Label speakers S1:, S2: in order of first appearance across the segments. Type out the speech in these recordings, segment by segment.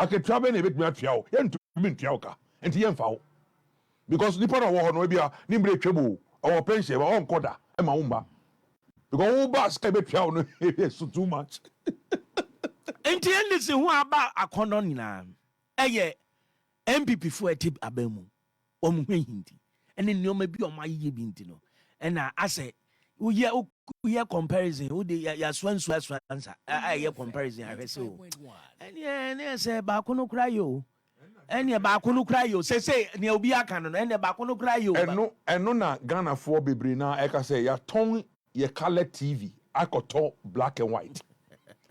S1: aketua be na ebetumi atua wo ye ntumi ntua wo ka enti ye mfa wo because nipa na wo ho no bia ni mbre twebo o pension ba on koda e ma wo mba because wo ba ska betua wo no is too much
S2: enti endisi hu aba akono nyina eye MPP fo etip abamu omhwe hindi ene nneoma bi omaye bi nti no ena ase uye comparison who de ya swansu answer aye comparison ahwese o ene say ba kono kra yo ene ba kono kra yo say ne obi aka no ene ba kono kra yo
S1: eno na Ghana for bebre na e ka say ya ton ye color TV akoto black and white.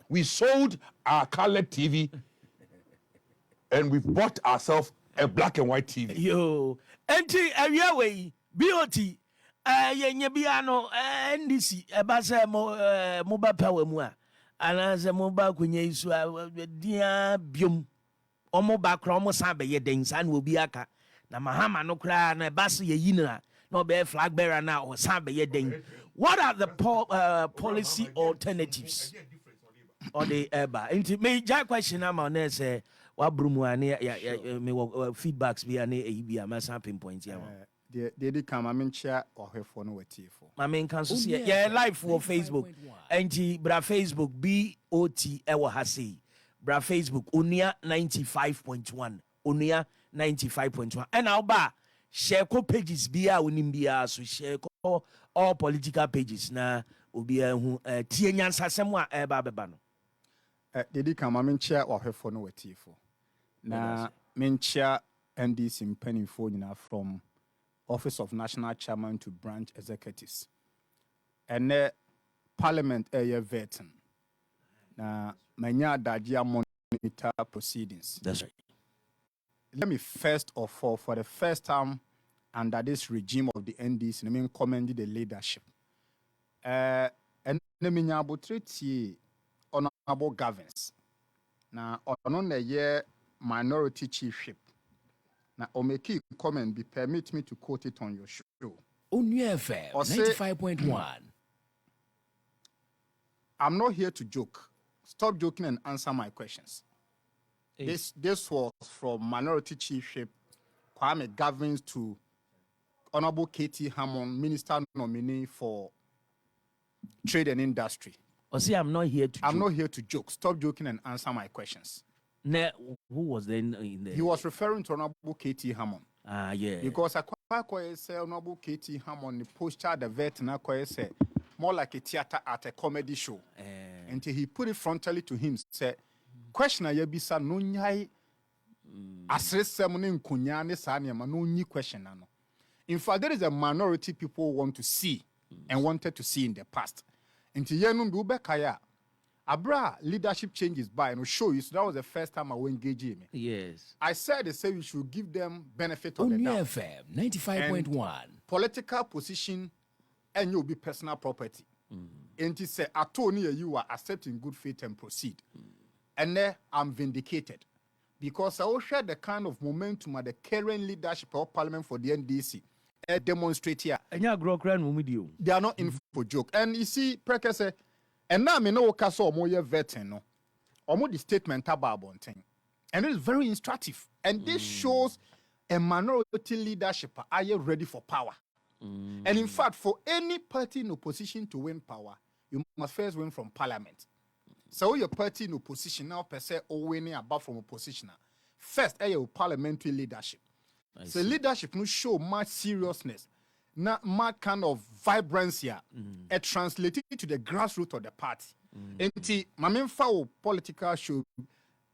S1: We sold our color TV and we bought ourselves a black and white TV.
S2: Yo, enti awia we BOT yenye bia no NDC eba se mo ba pawa mu a ana se mo ba kunye isu dia biom omo ba kra omo san be ye den san obi aka na mahama no kra na eba se ye yina no be flag bearer na o san be ye den. What are the policy alternatives or the eba enti me ja question am on say wabrumu ane me feedbacks bi ane ebi amasa pinpoint ya
S3: they come amencha ohwefo no watifo
S2: mamen kan so see yeah live for Facebook enti bra Facebook BOT ewo hase bra Facebook Onua 95.1 Onua 95.1 and now ba share ko pages bia onim bia so share ko all political pages na obi hu tie nyansasem a eba beba no
S3: they come amencha ohwefo no watifo na mencha NDC mpanimfo nyina from Office of National Chairman to branch executives. And Parliament vetting. Na manya dajia monitor proceedings.
S2: That's right.
S3: Let me first of all, for the first time under this regime of the NDC, I mean commend the leadership. And menya treaty honorable governance. Na on the year minority chiefship. Now, Omeki comment be permit me to quote it on your show.
S4: Onua FM 95.1.
S3: I'm not here to joke. Stop joking and answer my questions. Hey. This was from minority chiefship Kwame Gavins to Honorable Katie Hammond, Minister nominee for Trade and Industry.
S2: I'm not here
S3: to joke. Stop joking and answer my questions.
S2: Who was then in there?
S3: He was referring to Honorable Katie Hammond.
S2: Yeah.
S3: Because I say Honorable Katie Hammond posted the vet na say more like a theater at a comedy show. Until he put it frontally to him, say, question ayabisa no nyai asre semone nkunya ne sa ne ma no nyi question ano. In fact, there is a minority people want to see and wanted to see in the past. Until yenu be kaya. Abra leadership changes by and show you. So that was the first time I will engage him.
S2: Yes.
S3: I said they say we should give them benefit of the doubt.
S4: FM 95.1.
S3: Political position and you'll be personal property. And he said, I told you are accepting good faith and proceed. And then I'm vindicated. Because I will share the kind of momentum at the current leadership of Parliament for the NDC. Demonstrate here.
S2: And you
S3: they are not in for joke. And you see, Prekese, and now I know Kaso Moye vetting no. Almost the statement about thing. And it is very instructive. And this shows a minority leadership are you ready for power. And in fact, for any party in opposition to win power, you must first win from Parliament. So your party in opposition now per se or winning above from opposition. First, your parliamentary leadership. So leadership no show much seriousness. Not much kind of vibrancy and translated to the grassroots of the party. And my main foul political show,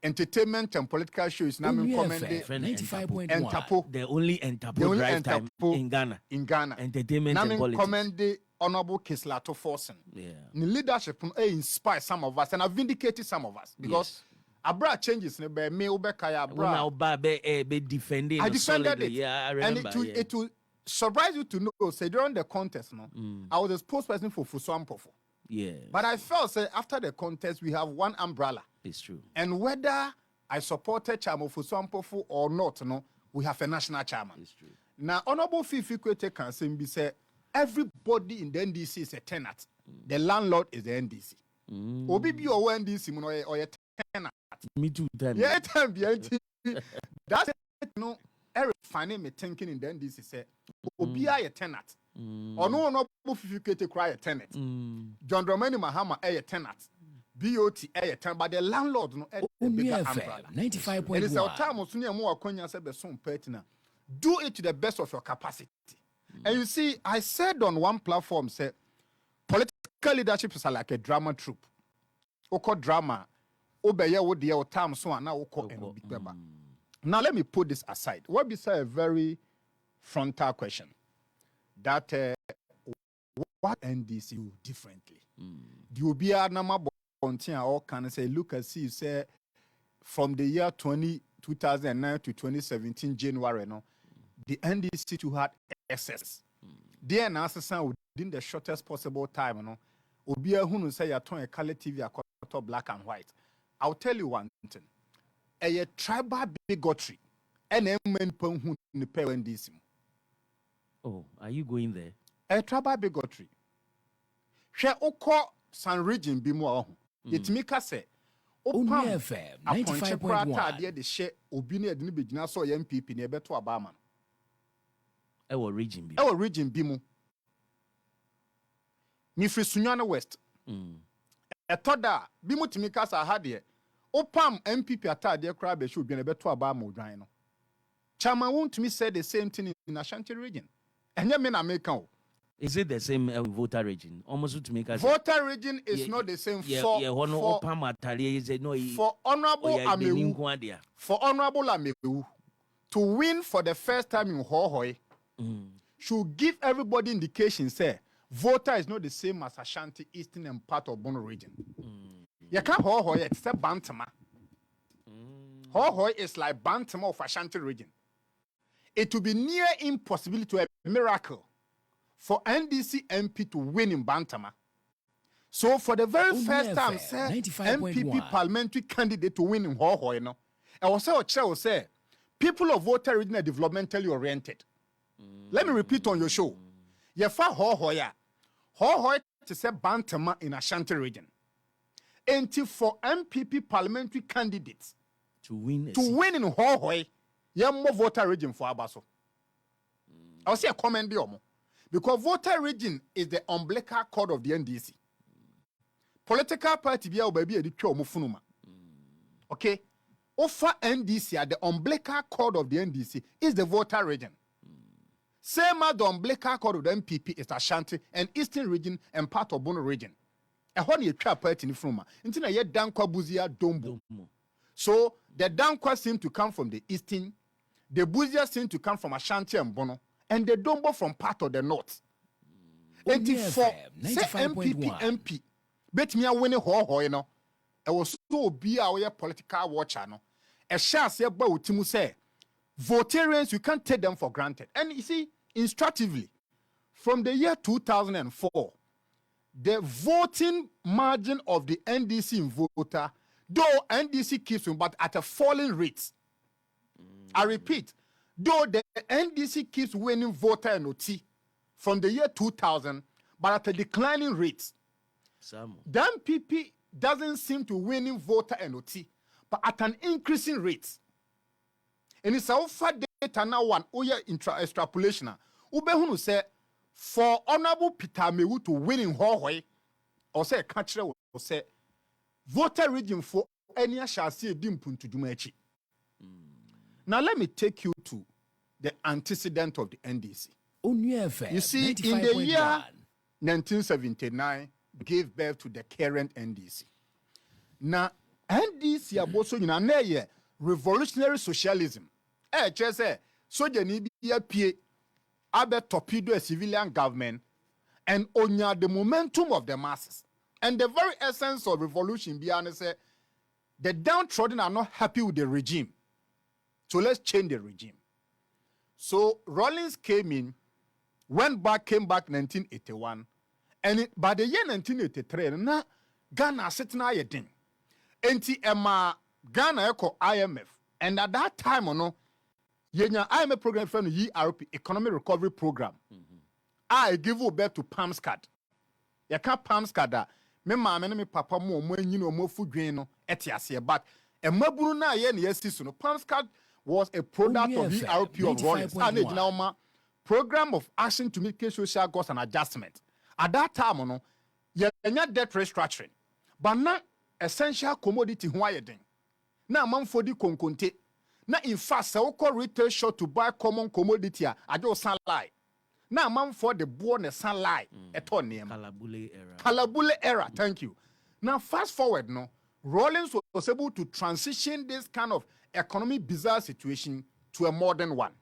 S3: entertainment and political shows now recommended
S4: 95.1.
S2: The only drive time in Ghana. Entertainment and politics.
S3: Recommended Honorable Kislato Forsen. The leadership inspire some of us and have vindicated some of us because Abra changes me
S2: be defending.
S3: I defended it.
S2: Yeah, I remember.
S3: And it will surprise you to know, say during the contest, I was a spokesperson for Fusuampofo.
S2: Yeah.
S3: But I felt, say, after the contest, we have one umbrella.
S2: It's true.
S3: And whether I supported Chairman Fusuampofo or not, we have a national chairman.
S2: It's true.
S3: Now, Honorable Fifi Kwete can be say, everybody in the NDC is a tenant. The landlord is the NDC. Obibi or NDC or a tenant. tenant.
S2: Me too.
S3: Yeah, time behind. That's no. Eric finding me thinking in the end. This is say, Obia a tenant. Or no Fufikete cry a tenant. John Dramani Mahama a tenant. BOT a tenant, but the landlord no a bigger umbrella.
S4: 95.1.
S3: And it's our time of Sunia Moa Konya said the son pertinent. Do it to the best of your capacity. And you see, I said on one platform, say, political leadership is like a drama troupe. Oko drama, obeye wo de o time so na oko eno big beba. Now let me put this aside. What beside a very frontal question that what NDC do differently? The Obia Nama Bontia all can say look and see say from the year 2009 to 2017 January no the NDC to had excess. The answer within the shortest possible time no Obia who say you turn a color TV a black and white. I'll tell you one thing. A tribal bigotry and a man who in the NDC.
S2: Oh, are you going there?
S3: A tribal bigotry. Share oko san region be more. It make us say
S4: Onua FM 95.1.
S3: The share obine adini begina so MPP ne beto abama.
S2: Our region be.
S3: Our region be mu. Mi free Sunyana West. Etoda bi mu timika sa ha de. Opam MPP atade kra be show ne beto abama odwan no. Chama won't me say the same thing in Ashanti region. Enye me na make o.
S2: Is it the same voter region? Almost to make us.
S3: Voter region is not the same for Honorable Amewu. For Honorable Amewu to win for the first time in WOHO should give everybody indication say voter is not the same as Ashanti, Eastern and part of Bono region. You can't WOHO except Bantama. WOHO is like Bantama of Ashanti region. It will be near impossible to a miracle for NDC MP to win in Bantama. So for the very first time, say, MPP parliamentary candidate to win in WOHO, you know, I was say, people of voter region are developmentally oriented. Let me repeat on your show. You fa WOHO ya. WOHO to say Bantama in Ashanti region. And for MPP parliamentary candidates
S2: to win in
S3: WOHO, you more voter region for Abaso. I'll say a comment there. Because voter region is the umbilical cord of the NDC. Political party be baby edi twa omufunuma. Okay? Offer NDC at the umbilical cord of the NDC is the voter region. Same as the umbilical cord of the MPP is Ashanti and Eastern region and part of Bono region. And when you try party in Fruma, until I yet Dankwa Buzia Dombo. So the Dankwa seem to come from the Eastern, the Buzia seem to come from Ashanti and Bono. And the Dombo from part of the north. 84 say MPP MP. Bet me a winning WOHO, you know. I was so be our political watcher, no. A shall say about Timu say votarians, you can't take them for granted. And you see, instructively, from the year 2004, the voting margin of the NDC in voter, though NDC keeps them, but at a falling rate. I repeat. Though the NDC keeps winning voter and OT from the year 2000, but at a declining rate. The MPP doesn't seem to winning voter and OT, but at an increasing rate. And it's our data now one extrapolation. Ubehunu say for Honorable Peter Amewu to win in WOHO, or say catcher or say voter region for any shall see a dimpun to Dumechi. Now let me take you to the antecedent of the NDC. You see, in the year 1979, gave birth to the current NDC. Now, NDC aboso yina na ye revolutionary socialism. Just say soja ni bi pie abe torpedo a civilian government and onya the momentum of the masses. And the very essence of revolution be say the downtrodden are not happy with the regime. So let's change the regime. So Rawlings came in, came back 1981, and by the year 1983, na Ghana sitting na yedin. Enti Emma Ghana echo IMF, and at that time, no, yenya IMF program from the ERP Economic Recovery Program. I give you back to Palms card. You can't Palms card that. Me mama me papa mo you know mo food no etiase, but And mabunu na ye ne yesi no Pamscat was a product of the RP of Rollins and a program of action to mitigate social costs and adjustment. At that time, no, you debt restructuring, but not essential commodity. Why then? Now, man for the conconte. Now, in fact, so called retail shop to buy common commodity. I just lie. Now, man for the born a sunlight. At all name.
S2: Kalabule era.
S3: Kalabule era. Thank you. Now, fast forward, no. Rollins was able to transition this kind of economic bizarre situation to a modern one.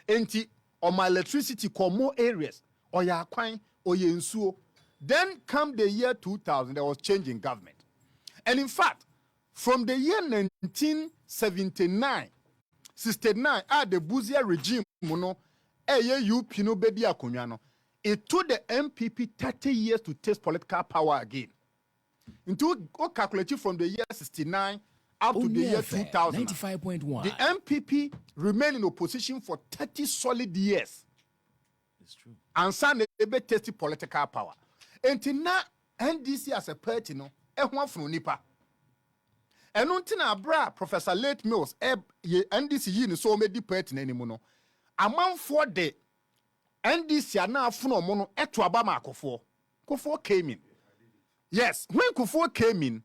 S3: Enti, on my electricity, call more areas, or ya kwine, or ye insuo. Then come the year 2000, there was change in government. And in fact, from the year 1979, 69, the Buzia regime, it took the MPP 30 years to take political power again. Into calculated from the year 69 up to the year 2000.
S4: 95.1.
S3: The MPP remained in opposition for 30 solid years.
S2: It's true.
S3: And some they tested political power. Until now, NDC as a party, no, one from Nipa. And until now, Professor Late Mills, NDC yin so many party anymore. Among for the NDC are now from mono eto Obama Kufo came in. Yes, when Kufo came in,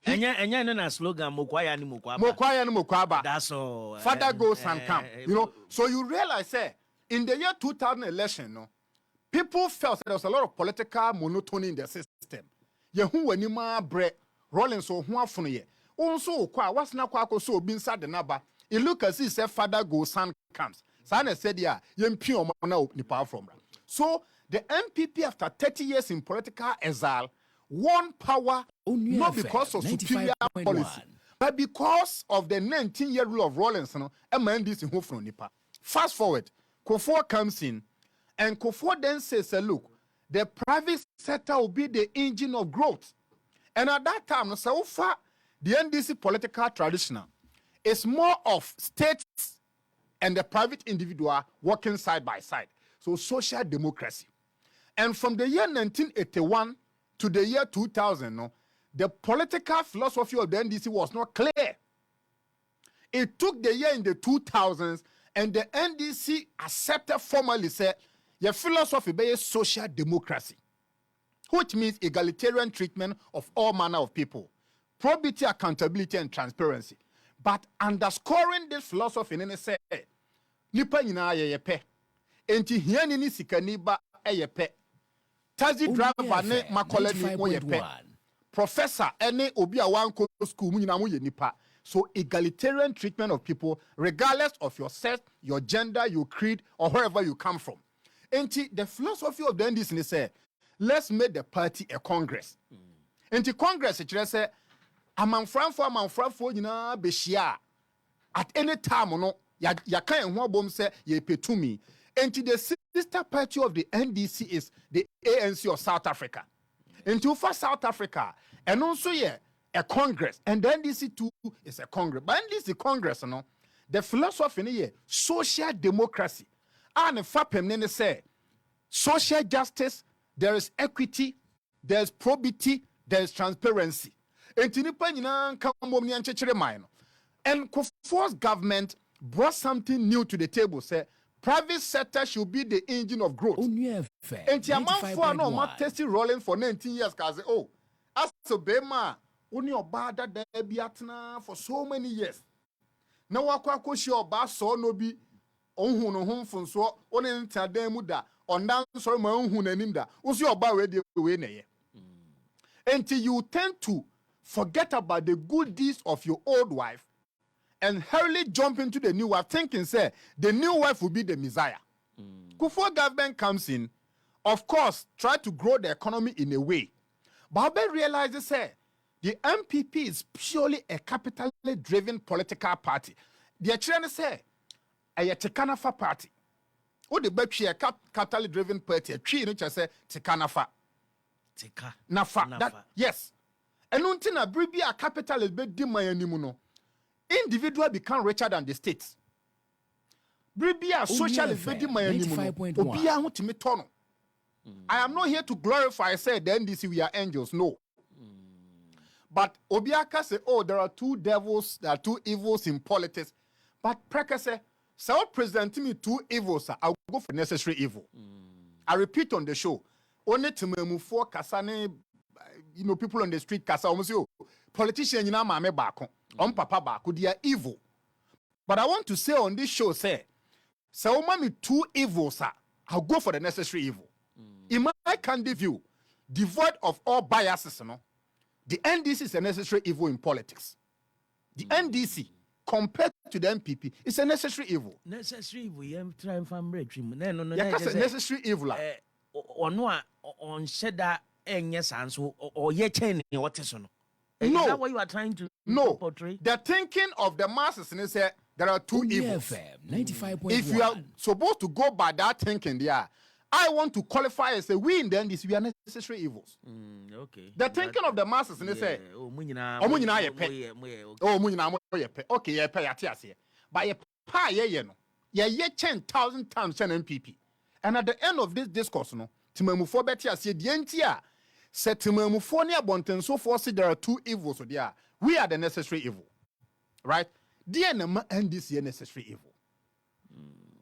S2: Enya no na slogan mokwaya ni
S3: mokwaba.
S2: That's all.
S3: Father goes and come. You know, so you realize in the year 2000 election, no, people felt there was a lot of political monotony in the system. Yehu wenima bre Rollins so hu afunu ye. Onso kwa wasna kwa so obi inside the naba. It look as if father goes son comes. Sana said yeah, yempi omo na nipa from. So the MPP after 30 years in political exile won power not because of superior policy, but because of the 19-year rule of Rollins, no, MNDC who from Nipa. Fast forward, Kufuor comes in, and Kufuor then says, look, the private sector will be the engine of growth. And at that time, so far, the NDC political traditional is more of states and the private individual working side by side. So social democracy. And from the year 1981 to the year 2000, no, the political philosophy of the NDC was not clear. It took the year in the 2000s, and the NDC accepted formally, said, your philosophy be social democracy, which means egalitarian treatment of all manner of people, probity, accountability, and transparency. But underscoring this philosophy, in say, nipa nyina ye pe, enti hiani ni sikani ba ye pe, taxi driver ne makola ni mo ye pe, professor ene obi a wan ko school mu nyina mo ye nipa. So egalitarian treatment of people regardless of your sex, your gender, your creed, or wherever you come from. Enti the philosophy of the NDC say, let's make the party a congress. Enti congress it say amanfranfo nyina be shia at any time no ya kan ho bom say ye petumi. Enti the sister party of the NDC is the ANC of South Africa. Enti for South Africa and also a congress, and the NDC too is a congress. But NDC congress, no, the philosophy here, social democracy. And if FAPEM say social justice, there is equity, there is probity, there is transparency. And Kufuor's government brought something new to the table, say private sector should be the engine of growth. And Tiaman no ma testing rolling for 19 years, cause oh, as to Bema. Only oba that there be atna for so many years. Now wakwa shi oba so no bi onhu no ho so oni ntadan mu da ondan so ma onhu nanim da. Usi oba we de we na ye. Until you tend to forget about the good deeds of your old wife and hurriedly jump into the new wife, thinking say the new wife will be the Messiah. Kufuor government comes in, of course, try to grow the economy in a way. But I realize say the MPP is purely a capitally driven political party. The children say, a Tekanafa party. Who the Bechi a capitally driven party, a tree in say Tekanafa.
S2: Teka.
S3: Nafa. That, yes. And until a bribi a capital is bed dimaya individual become richer than the states. Bribi a social is bed dimaya nimuno. I am not here to glorify, say the NDC we are angels. No. But Obiaka say, oh, there are two devils, there are two evils in politics. But Prekese, so presenting me two evils, I'll go for necessary evil. I repeat on the show. Only to me move for Kasane, people on the street, Kasa, almost politician, mame bako, papa bako, they are evil. But I want to say on this show, say, so mommy two evils, I'll go for the necessary evil. In my candid view, devoid of all biases, the NDC is a necessary evil in politics. The NDC, compared to the MPP, is a necessary evil.
S2: Necessary evil, you try and find breakthrough. No,
S3: necessary evil.
S2: Onua on Sheda and yes, or ye chain what is on. Is
S3: No.
S2: that what you are trying to portray?
S3: The thinking of the masses is there are two evils.
S4: FM 95.1.
S3: If you are supposed to go by that thinking, I want to qualify and say we in the NDC we are necessary evils.
S2: Okay.
S3: The thinking of the masses and they say, okay, yeah, pay at but you pay ye 10,000 times 10 MPP. And at the end of this discourse, Timemu for better say the NTR said Timemu for near Bonten so far there are two evils. So there we are the necessary evil, right? The NDC necessary evil.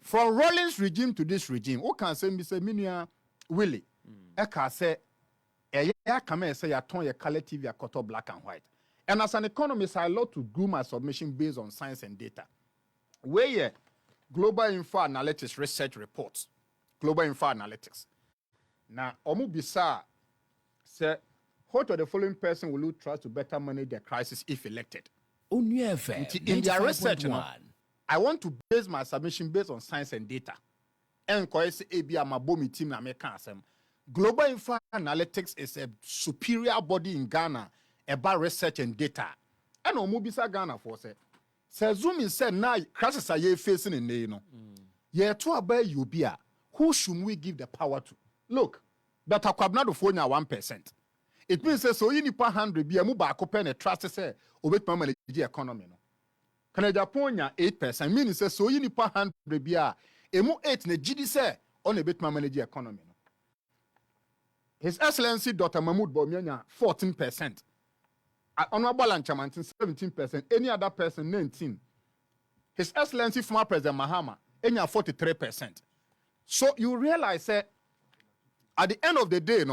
S3: From Rawlings regime to this regime, who can say Mr. Minia Willie? I can say, I can say, I turn your color TV a color black and white. And as an economist, I love to do my submission based on science and data. Where Global Info Analytics research reports, Global Info Analytics. Now, Omubisa say, what of the following person will you trust to better manage the crisis if elected?
S4: Onua FM
S3: In their research,
S4: 95.1.
S3: I want to base my submission based on science and data. And ABA team Global Info Analytics is a superior body in Ghana about research and data. And Omubisa Ghana for say Zoom is said now crisis are you facing in the yeah to about Ubia. Who should we give the power to? Look, but Kwabnado phone 1%. It means so you need 100 be a muba pen a trust say obet manage the economy. Canada Ponya 8%. Meaning says so you need 100 bia. Emu 8 ne GD say on a bit manage the economy. His Excellency Dr. Mahmoud Bomianya 14%. Honorable Lanchamantin 17%. Any other person 19%. His Excellency former President Mahama 43%. So you realize at the end of the day,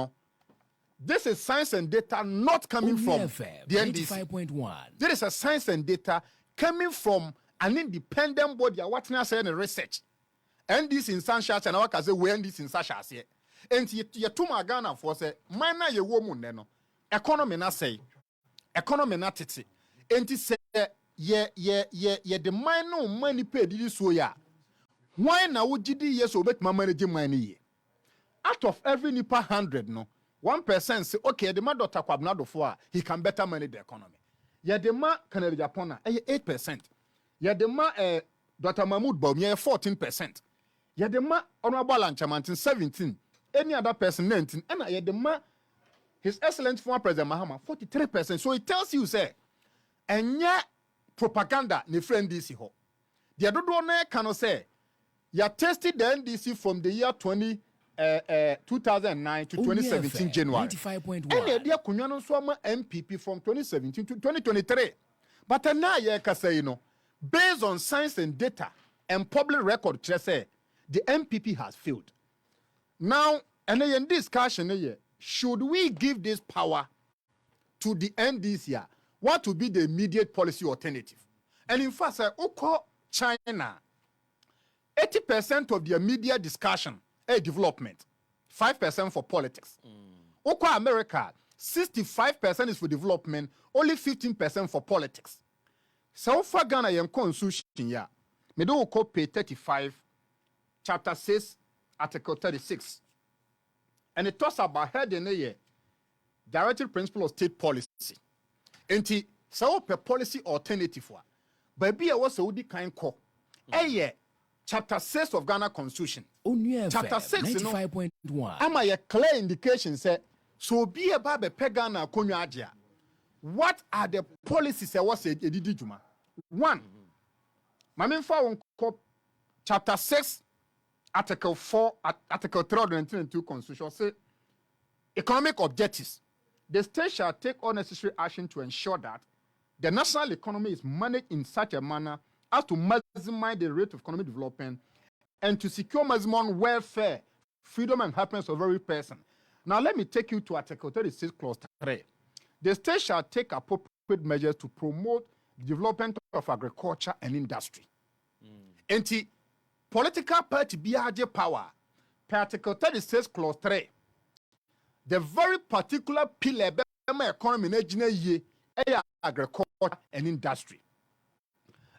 S3: this is science and data not coming from
S4: FM
S3: the NDC.
S4: 95.1.
S3: There is a science and data coming from an independent body. What now saying research. NDC in Sanshas and I can say we NDC in Sanshas here. And you to my Ghana for say, minor ye woman, economy na say, economy na titi. And say, ye the minor money paid this way. Why now would you yes or bet my managing money? Out of every nipa 100, 1% say, okay, the man Dr. Kwabnado for he can better manage the economy. Yeah, the man Canada Japona, 8%. Yeah, the man Dr. Mahmoud Baum, 14%. Yeah, the man Honorable Lanchamantin 17%. Any other person 19%. And yeah, the man His Excellency former President Mahama 43%. So it tells you, say, and yeah, propaganda ne friend DC ho. The other one cannot say, you tested the NDC from the year 2009 to 2017 January.
S4: 95.1.
S3: And the idea kunyano swama MPP from 2017 to 2023. But now you can say, based on science and data and public record, just say the MPP has failed. Now, and in discussion, should we give this power to the NDC? What would be the immediate policy alternative? And in fact, China, 80% of their media discussion is development, 5% for politics. America, 65% is for development, only 15% for politics. So far, Ghana and constitution, me do page 35, chapter 6, article 36. And it talks about heading the directive principle of state policy. And so per policy alternative for. But be a was a kind call. Chapter 6 of Ghana Constitution.
S4: Onua
S3: Chapter
S4: FM
S3: 6,
S4: 95.1.
S3: Am I a clear indication say so be a babe pegana konyadia. What are the policies I was a juma? One. Mamin fa chapter 6 article 4 article 322 constitution say economic objectives. the state shall take all necessary action to ensure that the national economy is managed in such a manner as to maximize the rate of economic development and to secure maximum welfare, freedom, and happiness of every person. Now, let me take you to Article 36, Clause 3. The state shall take appropriate measures to promote the development of agriculture and industry. And the political party BRJ power, per Article 36, Clause 3, the very particular pillar of the economy is agriculture and industry.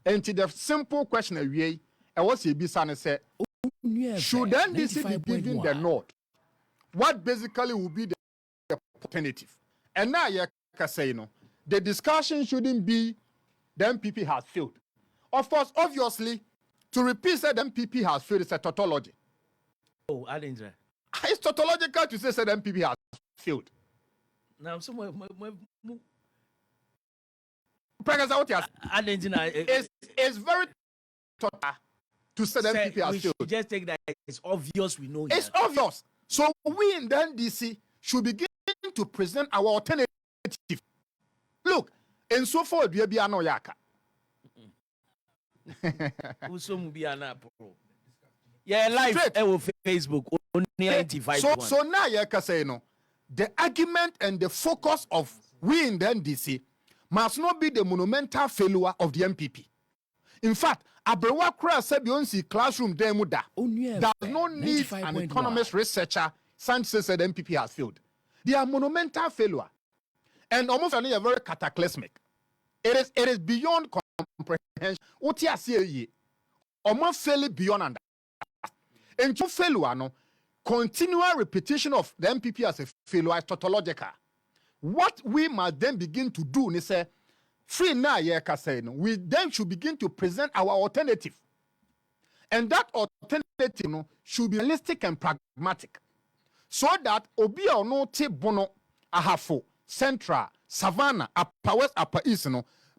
S3: And the simple question is, I was a say, should NDC be given the nod? What basically will be the alternative? And now you can say, the discussion shouldn't be the MPP has failed. Of course, obviously, to repeat that the MPP has failed is a tautology.
S2: Oh, I didn't say.
S3: It's tautological to say that MPP has failed.
S2: Now, somewhere,
S3: Prekese, what you are
S2: I didn't know.
S3: it's very tautological to say that MPP has failed.
S2: Just take that it's obvious we know.
S3: It's obvious. So we in the NDC should begin to present our alternative. Look, and so far, we be no yaka.
S2: Yeah, live Facebook only 95.
S3: So now you can say the argument and the focus of we in the NDC must not be the monumental failure of the MPP. In fact, Abrewa Kura said the classroom demuda. There's no need an economist researcher says that the MPP has failed. They are monumental failure. And almost a very cataclysmic. It is beyond comprehension. What you say, almost fairly beyond understanding. And to failure, no, continual repetition of the MPP as a failure is tautological. What we must then begin to do is say, free now, we then should begin to present our alternative. And that alternative should be realistic and pragmatic. So that obi or no te bono ahafo, central, savannah, upper west, upper east,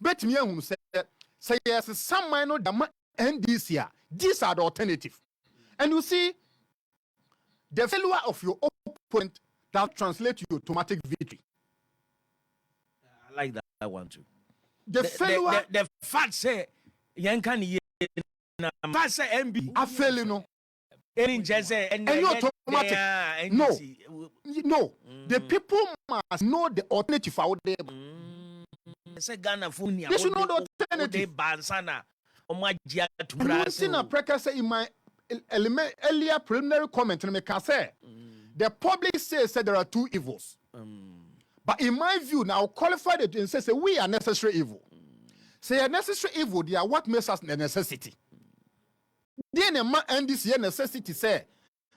S3: bet me who say yes, some minor NDC. These are the alternative. And you see, the failure of your opponent that translates to automatic victory.
S2: I like that one too.
S3: The failure,
S2: the fact say, Yankani, fact say MB,
S3: I fail, and you automatic. No. The people must know the alternative out there.
S2: They
S3: should know the alternative. Prekese in my earlier preliminary comment, the public says there are two evils. But in my view, now qualified it and say we are necessary evil. Say a necessary evil, they are what makes us a necessity. Then a man and this necessity say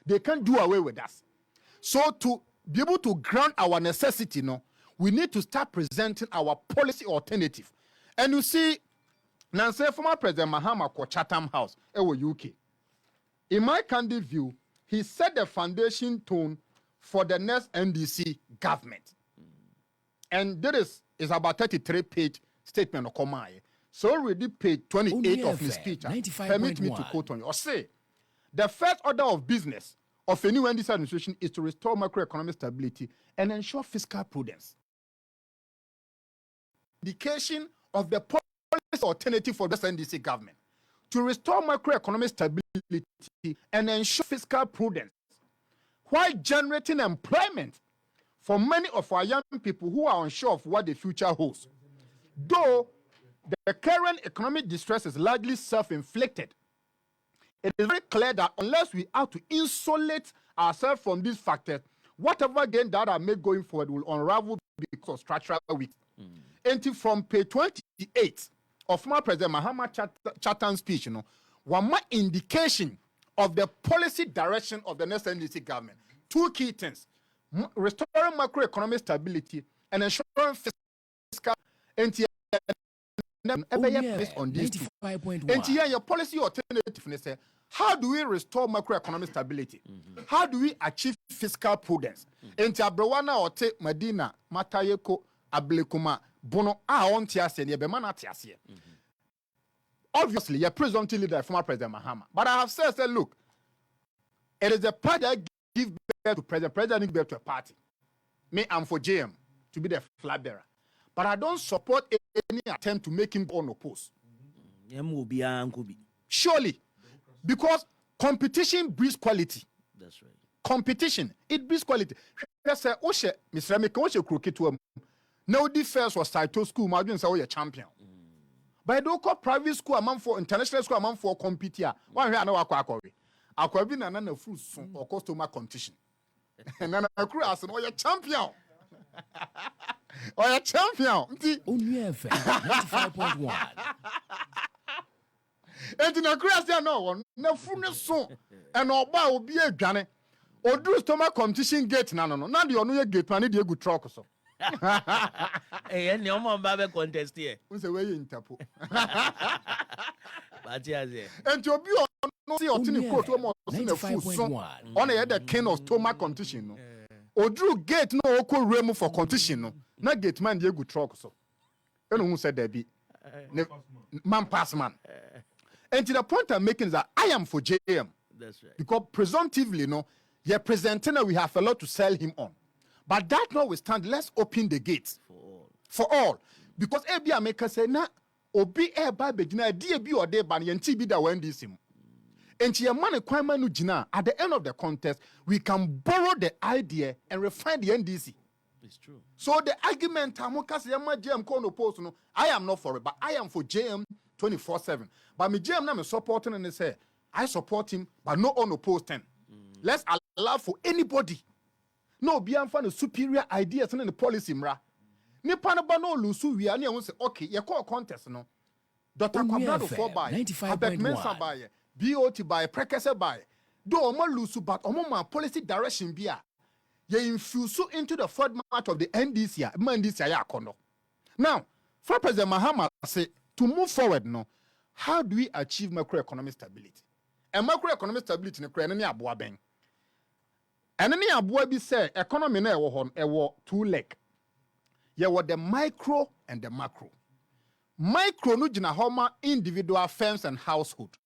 S3: they can't do away with us. So to be able to grant our necessity, we need to start presenting our policy alternative. And you see, now say former President Mahama ko Chatham House, UK. In my candid view, he set the foundation tone for the next NDC government. And this is about 33-page statement of Komaye. So read page 28 of his speech. Permit me to quote on you. Or say, the first order of business of a new NDC administration is to restore macroeconomic stability and ensure fiscal prudence. Indication of the policy alternative for this NDC government to restore macroeconomic stability and ensure fiscal prudence while generating employment for many of our young people who are unsure of what the future holds. Though the current economic distress is largely self-inflicted, it is very clear that unless we have to insulate ourselves from these factors, whatever gain that are made going forward will unravel because of structural weakness. And from page 28 of former President Mahama Chatham's speech, one more indication of the policy direction of the next NDC government. Two key things: restoring macroeconomic stability and ensuring fiscal and based on these two. And here your policy alternative, how do we restore macroeconomic stability? How do we achieve fiscal prudence? And Abrewana or te Medina, Matayeko, Ablekuma, Bono, on Tiasia, Yebemana Tiasia. Obviously, you're presumptive leader, former President Mahama. But I have said, look, it is the party that gives birth to president. President gives birth to a party. Me, I'm for JM. to be the flag bearer. But I don't support any attempt to make him unopposed. Surely, because competition breeds quality.
S2: That's right.
S3: Competition, it breeds quality. Say, Oshe, Mr. Mika, Oshe crooked to him. No defense was Saito school, my say, oh, you're champion. But I don't call private school, a man for international school, a man for compete here. One here, I know Aquabi, and another fruit or customer competition. And then I crew ask, oh, you're champion. Oh, you're champion.
S4: Onua FM 95.1.
S3: And in a grass, there no one, no fullness so, and all bar will be a gunny. Or do stomach competition gate, no. Now the only gate, man, need a good truck or so.
S2: Hey, no more Baba contest here.
S3: Who's the way in Tapu?
S2: But yes,
S3: And to be on no see or tinny coat almost in a full song
S4: 95.1.
S3: on a head king of stomach competition. Or drew gate no equal remo for competition. No, not gate man, the good truck or so. And who said there be man pass man. And to the point I'm making is that I am for JM.
S2: that's right.
S3: Because presumptively, no, you're presenting that we have a lot to sell him on. But that notwithstanding, let's open the gates for all. Because Abia Maker say, na, obi eba begina, DB or de ban, yenti bi da wendi sim. And your money kwamanu jina, at the end of the contest, we can borrow the idea and refine the NDC.
S2: It's true.
S3: So the argument, Tamukas Yama JM Kono Post, no, I am not for it, but I am for JM 24/7. But me JM na me supporting and they say, I support him, but no unopposed 10. Let's allow for anybody. No, be fan of superior ideas and the policy mra. Ni panaba no lusu we ani say okay, you call contest no. Dr.
S4: Onua
S3: Kwabrado
S4: FM,
S3: 4 by
S4: 95.1.
S3: Mensa by BOT by Prekese by. Do omo lusu but omo ma policy direction bia. Ye infuse into the format of the NDC, NDC ya kono. Now, for President Mahama say to move forward no, how do we achieve macroeconomic stability? And macroeconomic stability ne kra ne aboa ben. And any aboa bi say economy na ewo hon ewo two leg. Ye wo the micro and the macro. Micro no gina homa individual firms and household.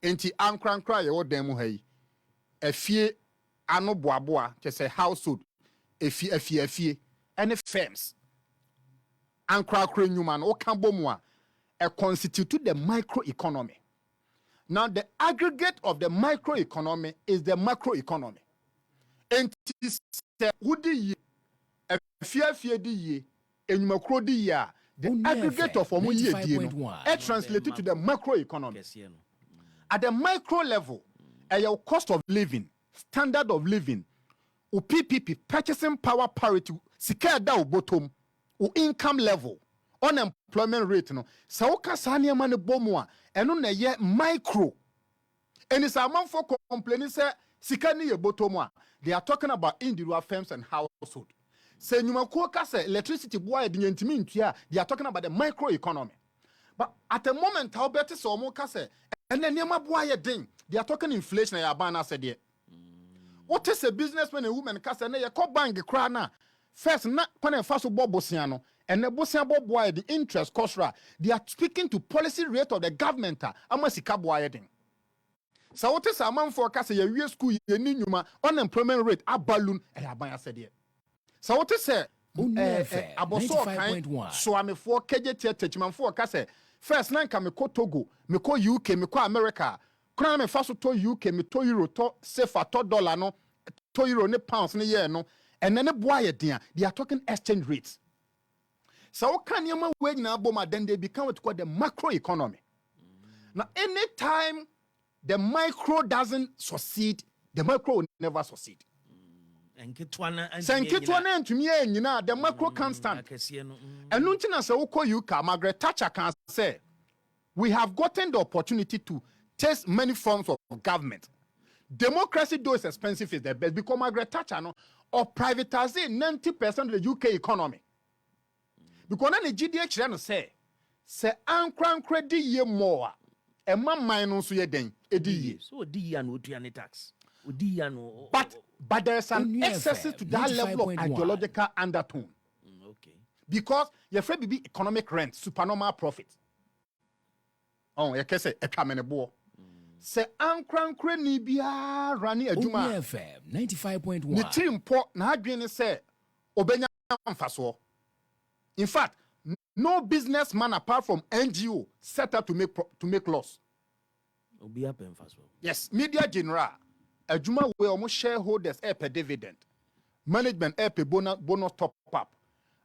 S3: Enti ankrankra ye wo dem mu hayi. Efie ano boaboa ke say household. Efie any firms. Ankrakra nyuma no kan bomu a constitute the microeconomy. Now the aggregate of the microeconomy is the macroeconomy. And the aggregate of translated to the macroeconomy. At the micro level, your cost of living, standard of living, PPP, purchasing power parity, secure bottom, income level, unemployment rate. No, so kasania mane bomwa, and on a micro. And it's a man for complaining, say, sikani ye bottom. They are talking about individual firms and household. Say Numakuoka say electricity boy the intimate they are talking about the microeconomy. But at the moment, how better so more say and then Yama boy ding. They are talking inflation and Yabana said ye. What is a businessman and woman cast and they call bang crana? First, not when a fast bobosiano and the Bosian boy the interest cost. They are speaking to policy rate of the government. Amasika boy ding. So what is a man for Casa ye school ye ninuma unemployment rate a balloon and Abaya said ye. So what is a aboso kind so I'm a 4 kg teachman for Casa. First nanka me ko Togo, me ko UK, me ko America. Kuna me faso to UK, me to euro to sefa to dollar no to euro ne pounds ne year no and then boy they are talking exchange rates. So what can you man wage na boma then they become what called the macro economy. Now anytime the micro doesn't succeed, the macro will never succeed.
S2: And Kitwana
S3: and to me, you know, the macro can't stand. And Nuntina Soko Yuka, Margaret Thatcher can say, we have gotten the opportunity to test many forms of government. Democracy, though is expensive, is the best because Margaret Thatcher no, or privatizing 90% of the UK economy. Because then the GDH say Ankran credit ye more. A man minus ye den edi
S2: so di and would you tax
S3: but there's an excess to that level of ideological undertone.
S2: Okay,
S3: because your friend be economic rent supernormal profit. Oh you can say a kamenebo say ankran ni bia rani adwuma
S4: FM 95.1
S3: ni tirimpo na adwene say obenya faso. In fact, no businessman apart from NGO set up to make loss.
S2: Obi up in first.
S3: Yes, media general. Ajuma we almost shareholders per dividend. Management per bonus top up.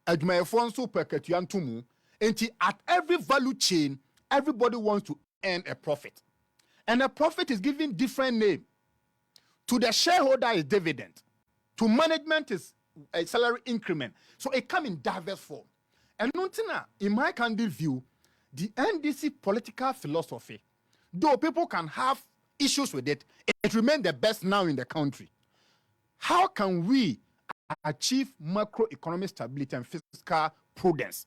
S3: Ajuma fonso per ketuantumu. And at every value chain, everybody wants to earn a profit. And a profit is given different name. To the shareholder is dividend. To management is a salary increment. So it comes in diverse form. And in my candid view, the NDC political philosophy, though people can have issues with it, it remains the best now in the country. How can we achieve macroeconomic stability and fiscal prudence?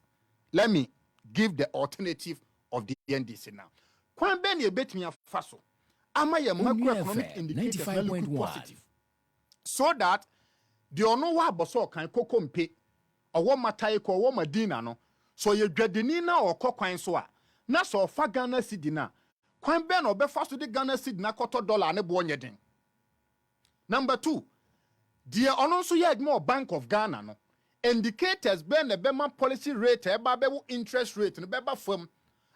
S3: Let me give the alternative of the NDC now. Kwan ben ye betumi afa so ama ye macroeconomic indicators na look positive, so that the Onua aboso kan kokompe owo matai ko owo madina no so ye dwadeni na okokwan so a na so fa Ghana cedi na kwan ben obefa so de Ghana cedi na koto dollar ne bo nyeden. Number 2, the ono so ye more Bank of Ghana no indicators ben the Bema policy rate e ba bewo interest rate no beba fam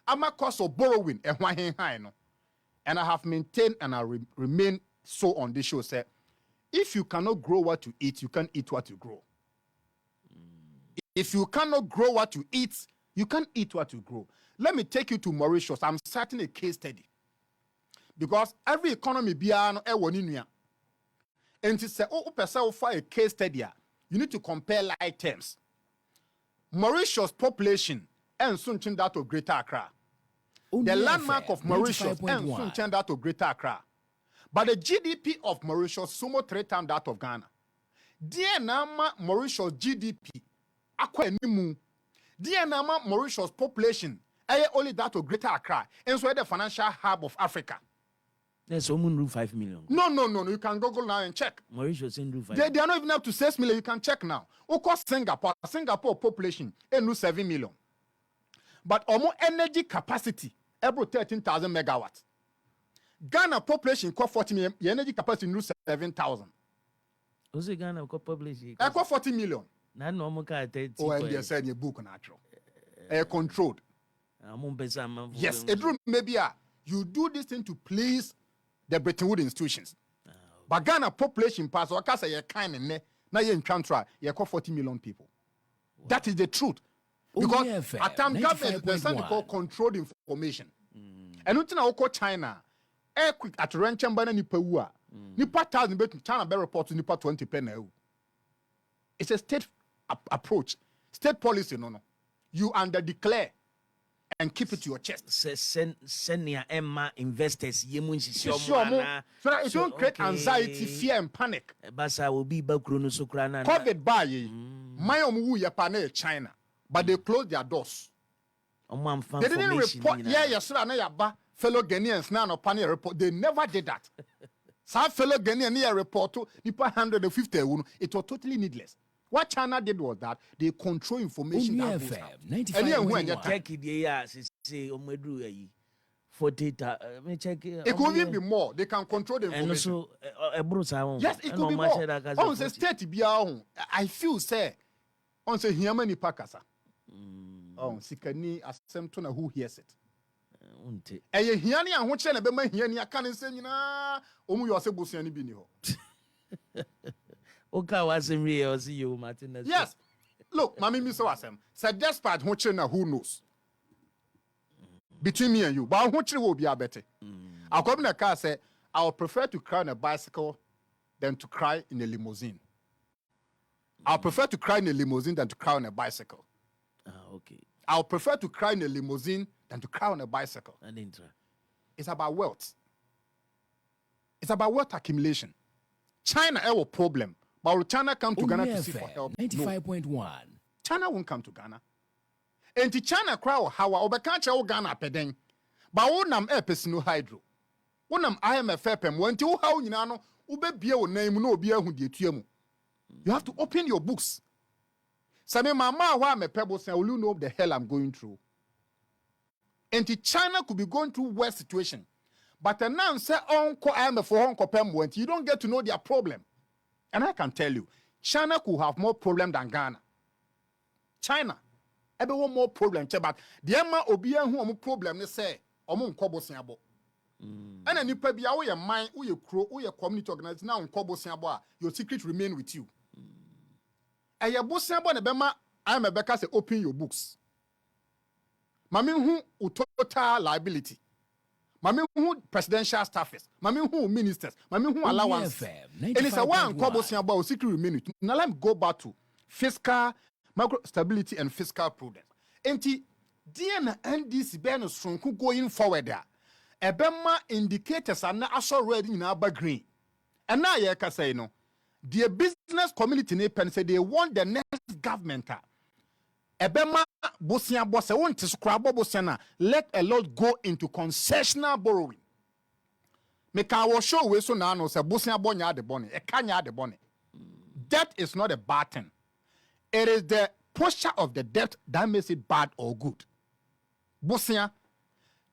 S3: ama cost of borrowing e hwan high no. And I have maintained and I remain so on this show say if you cannot grow what you eat, you can't eat what you grow. If you cannot grow what you eat, you can't eat what you grow. Let me take you to Mauritius. I'm starting a case study. Because every economy biano e woni nua. And to say, oh, person for a case study, you need to compare like terms. Mauritius population and soon change that of Greater Accra. The landmark of Mauritius and soon change that of Greater Accra. But the GDP of Mauritius sumo 3 times that of Ghana. Dear Nama Mauritius GDP, akwa nimu. Dear Nama Mauritius population, only that of Greater Accra, and so the financial hub of Africa.
S2: There's someone 5 million.
S3: No. You can Google now and check.
S2: Mauritius in 5
S3: They are not even up to 6 million. You can check now. Of course, Singapore population, 7 million. But almost energy capacity, about 13,000 megawatts. Ghana population, 40 million. The energy capacity, 7,000.
S2: Who's Ghana population?
S3: 40 million.
S2: Na normal car 30.
S3: Oh, and they said in your book natural. Controlled. Yes, it maybe you do this thing to please the Bretton Woods institutions. But Ghana population pass or cast a kind of now you're in transfer, you're 40 million people. Wow. That is the truth. Because at time government there's something called controlled information. And until now China, air quick at Ranchambana Nipa Nipa 1,000 bet China bear report to Nipa 20 penny. It's a state approach, state policy. No. You under declare and keep it to your chest.
S2: Send your Emma investors
S3: so that it don't create anxiety, fear, and panic.
S2: Basa will be
S3: COVID by my own China, but they closed their doors. They didn't report. Fellow Ghanaians now no panic report. They never did that. Some fellow Ghanaian report to Nipa 150. It was totally needless. What China did was that they control information that goes out. It could even be more. They can control the information. Yes, it could be more. On the state, I feel say on the Hiamani Pakasa. Oh, Sikani Assemtona who hears it. And Hiani and what China Bema Hiani, I can't say, Omu Yosebusiani Biniho. Yes. Look, Mami Miso said despite who knows. Between me and you, but who will be a better. I'll come in a car say I would prefer to cry on a bicycle than to cry in a limousine. I'll prefer to cry in a limousine than to cry on a bicycle.
S2: Okay.
S3: I'll prefer to cry in a limousine than to cry on a bicycle. It's about wealth. It's about wealth accumulation. China have a problem. But will China come to Ghana to seek for help?
S4: 95.1.
S3: No. China won't come to Ghana. And the China crowd, how we can't show Ghana pedeng. But we nam pesino hydro. We nam IMF pem. When you how you know, ube be o name no be who de tuemu. You have to open your books. Same mama wa me pebble say, will you know the hell I'm going through? And the China could be going through worse situation. But now say Uncle IMF for Uncle Pem went, you don't get to know their problem. And I can tell you, China could have more problem than Ghana. China ebe one more problem but the Emma Obia who problem they say omo nkobo siabo. And any nipa bia wo ye man wo ye kro wo ye community organization na nkobo siabo your secret remain with you. E ye bo siabo na bema I am a beka say open your books. Mami hu total liability. Mami hu presidential staffers. Mami hu ministers. Mami hu allowance. And it's a one kobo siabo secret remain. Now let me go back to fiscal macro stability and fiscal prudence. Enti DN NDC ben strong going forward there. Ebema indicators are now also ready in our green. And now you can say no. The business community ne pen say they want the next government. Ebema bosia boss won't scrab bosiana. Let a lot go into concessional borrowing. Make our show we so now no say bosia bonya de bonnet. E kanya de bonnet. Debt is not a bad thing. It is the posture of the debt that makes it bad or good. Bosia,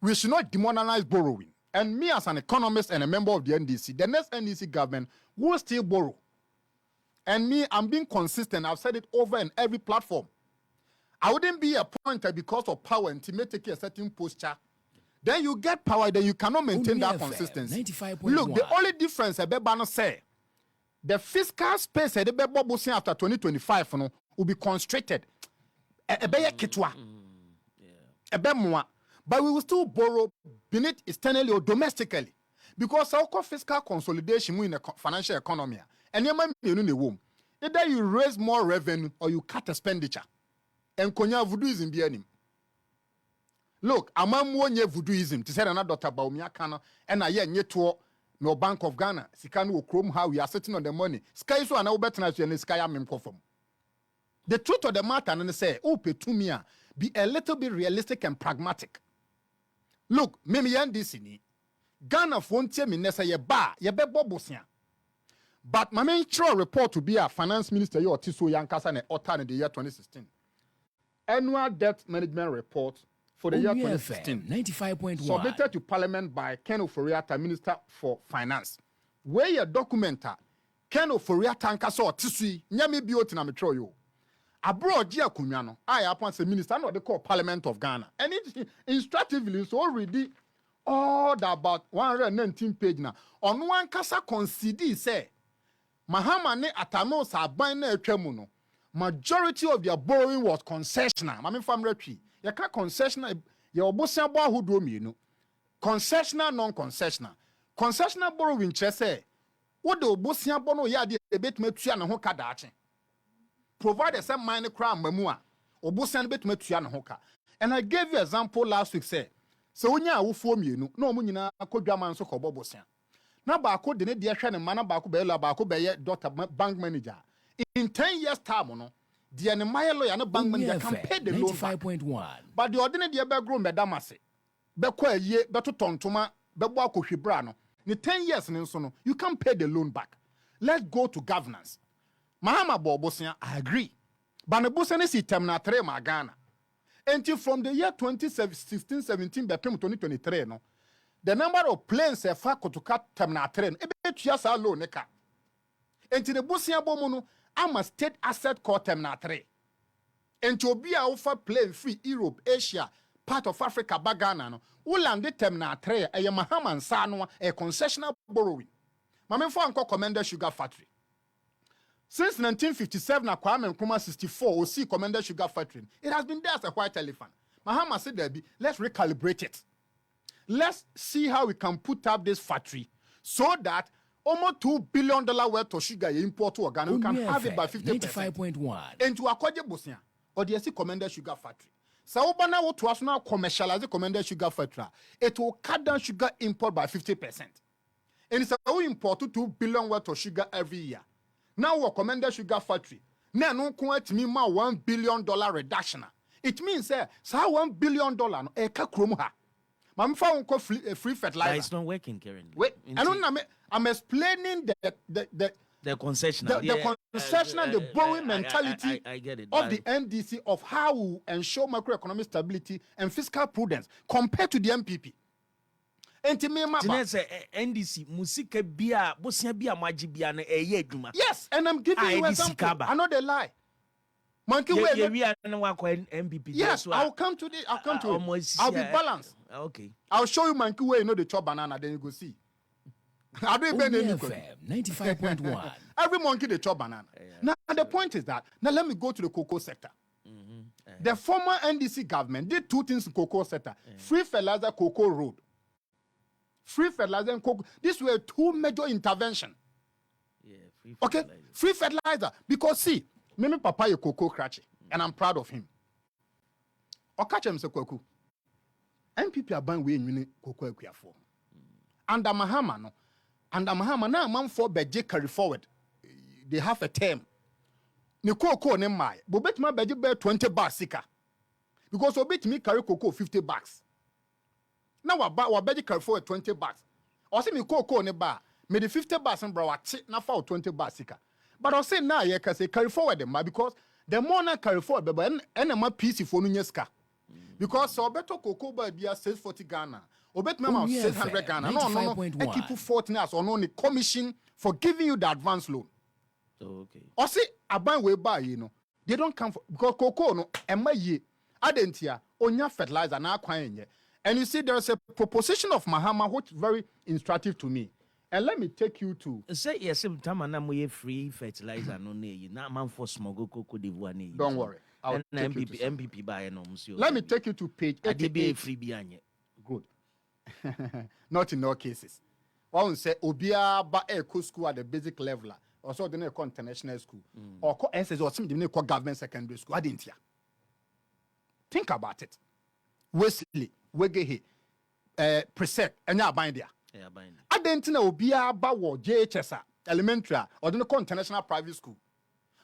S3: we should not demoralize borrowing. And me as an economist and a member of the NDC, the next NDC government will still borrow. And me, I'm being consistent. I've said it over in every platform. I wouldn't be appointed because of power and to take a certain posture. Then you get power, then you cannot maintain that consistency. Look, the only difference Ebebano say, the fiscal space after 2025 will be constricted. But we will still borrow beneath externally or domestically. Because our fiscal consolidation in the financial economy. And either you raise more revenue or you cut expenditure. And konya voodooism be any. Look, amam wonye voodooism. To say another daughter Baumia Kana and I yet to no Bank of Ghana. Sikanu Chrome how we are sitting on the money. Sky so an better than sky am conform. The truth of the matter and say, oh, Petumia, be a little bit realistic and pragmatic. Look, mimi this ni Ghana won't tell me nessa ye ba ye be bobosia. But my main report to be a finance minister you Tiso Yankasa and Otan in the year 2016. Annual debt management report for the year 2016. 95.1 submitted to Parliament by Ken Oforiatta, Minister for Finance. Where your documenter Ken Oforiatta Nkasa Tisui nyame bioti na metro yo. Abroad Gia Kunyano, I appoint the minister, what they call Parliament of Ghana. And it instructively is already all about 119 pages now. On one kasa concede say, Mahama ne atano sa ban na etwamuno. Majority of their borrowing was concessional. Mami family tree. You can't concessional. You obosia bo ahudo mienu. Concessional, non-concessional. Concessional borrowing say, what the obosia bo no ya de betme tua na ho kadache. Provide a some minor crime memua obosan betuma tua ne hoka. And I gave you example last week say so wonya awofo mienu na omo nyina akodwa man so kobo bosan na ba ko de ne de hwe ne mana ba ko be la ba ko be ye doctor bank manager in 10 years time no de ne my lawyer no bank manager can pay the loan 5.1 but the ordinary de be grow medamase be ko aye be to tontoma be bo akohwebra no ne 10 years ne so no you can pay the loan back. Let's go to governance. Mahama Bobosia, I agree. But the Bosan is terminal 3 Ghana. Until from the year 2016-17 by 2023, no, the number of planes are far to cut terminal 3. Ebe years alone, neka. Until the Bosia Bomono, I'm a state asset called terminal 3. Until be offer plane free Europe, Asia, part of Africa, Bagana, no. Uland terminal 3, a Mahama and Sanwa, a concessional borrowing. Mamma for Uncle Commander Sugar Factory. Since 1957, Kwame Nkrumah 64, we see Commander Sugar Factory. It has been there as a white elephant. Mahama said, Debbie, let's recalibrate it. Let's see how we can put up this factory so that almost $2 billion worth of sugar you import to Ghana, we can have it by 50%. 95.1. And to Akwaje Bosia, or the Commander Sugar Factory. So, Obana will to us now commercialize the Commander Sugar Factory. It will cut down sugar import by 50%. And it's a we import $2 billion worth of sugar every year. Now we Commander Sugar Factory. Now no quite me ma $1 billion reduction. It means so $1 billion no e ka krom ha. Mam fa won free fertilizer.
S2: It's not working, Karen.
S3: Wait, I'm explaining the concessional, the borrowing mentality
S2: I get it,
S3: of the NDC of how we ensure macroeconomic stability and fiscal prudence compared to the MPP.
S2: NDC musika bia bosia bia maji bia na eye adwuma.
S3: Yes, and I'm giving you example. I know they lie. Monkey way.
S2: MPP.
S3: Yes, I'll come to it. I'll be balanced.
S2: Okay.
S3: I'll show you monkey way. You know the chop banana, then you go see. I don't even
S4: Onua FM 95.1.
S3: Every monkey they chop banana. Now the point is that now let me go to the cocoa sector. The former NDC government did two things in cocoa sector: free fertilizer, cocoa road. Free fertilizer and cocoa. These were two major interventions.
S2: Yeah,
S3: free fertilizer. Because see, me papa ye cocoa cratchy, and I'm proud of him. Or catch him say cocoa. MPP are buying way in cocoa for. Under Mahama no. Under Mahama now man for beje carry forward. They have a term. Ni cocoa ne mai. But bet my beje bear 20 bucks sika. Because obet me carry cocoa 50 bucks. Now wa beje carry forward 20 bucks. Or say me cocoa ne bar. Me the 50 bucks and bro na for 20 bucks sika. But I say now you can say carry forward them because the more na carry forward but and my PC for nunyeska. Because so better cocoa by be 640 Ghana. Obet mama 600 Ghana. No. I keep 40 now so no the commission for giving you the advance loan.
S2: Okay.
S3: Or say I buy way buy you know. They don't come for because cocoa no ema ye adentia onya fertilizer na akwan ye. And you see there's a proposition of Mahama which is very instructive to me. And let me take you to
S2: say yes time na mo free fertilizer no na yi na man for small cocoa d'Ivoire na.
S3: Don't worry. I'll take
S2: MPP buy no msio.
S3: Let me take you to page 88.
S2: Free bi anye.
S3: Good. Not in all cases. One say obia ba school at the basic level or so the international school or SS or some the government secondary school. I didn't hear. Think about it. Wesley, Wegehe, Precept, and ya bind there.
S2: Yeah, bind.
S3: I didn't know obia ba wo JHS elementary or the international private school.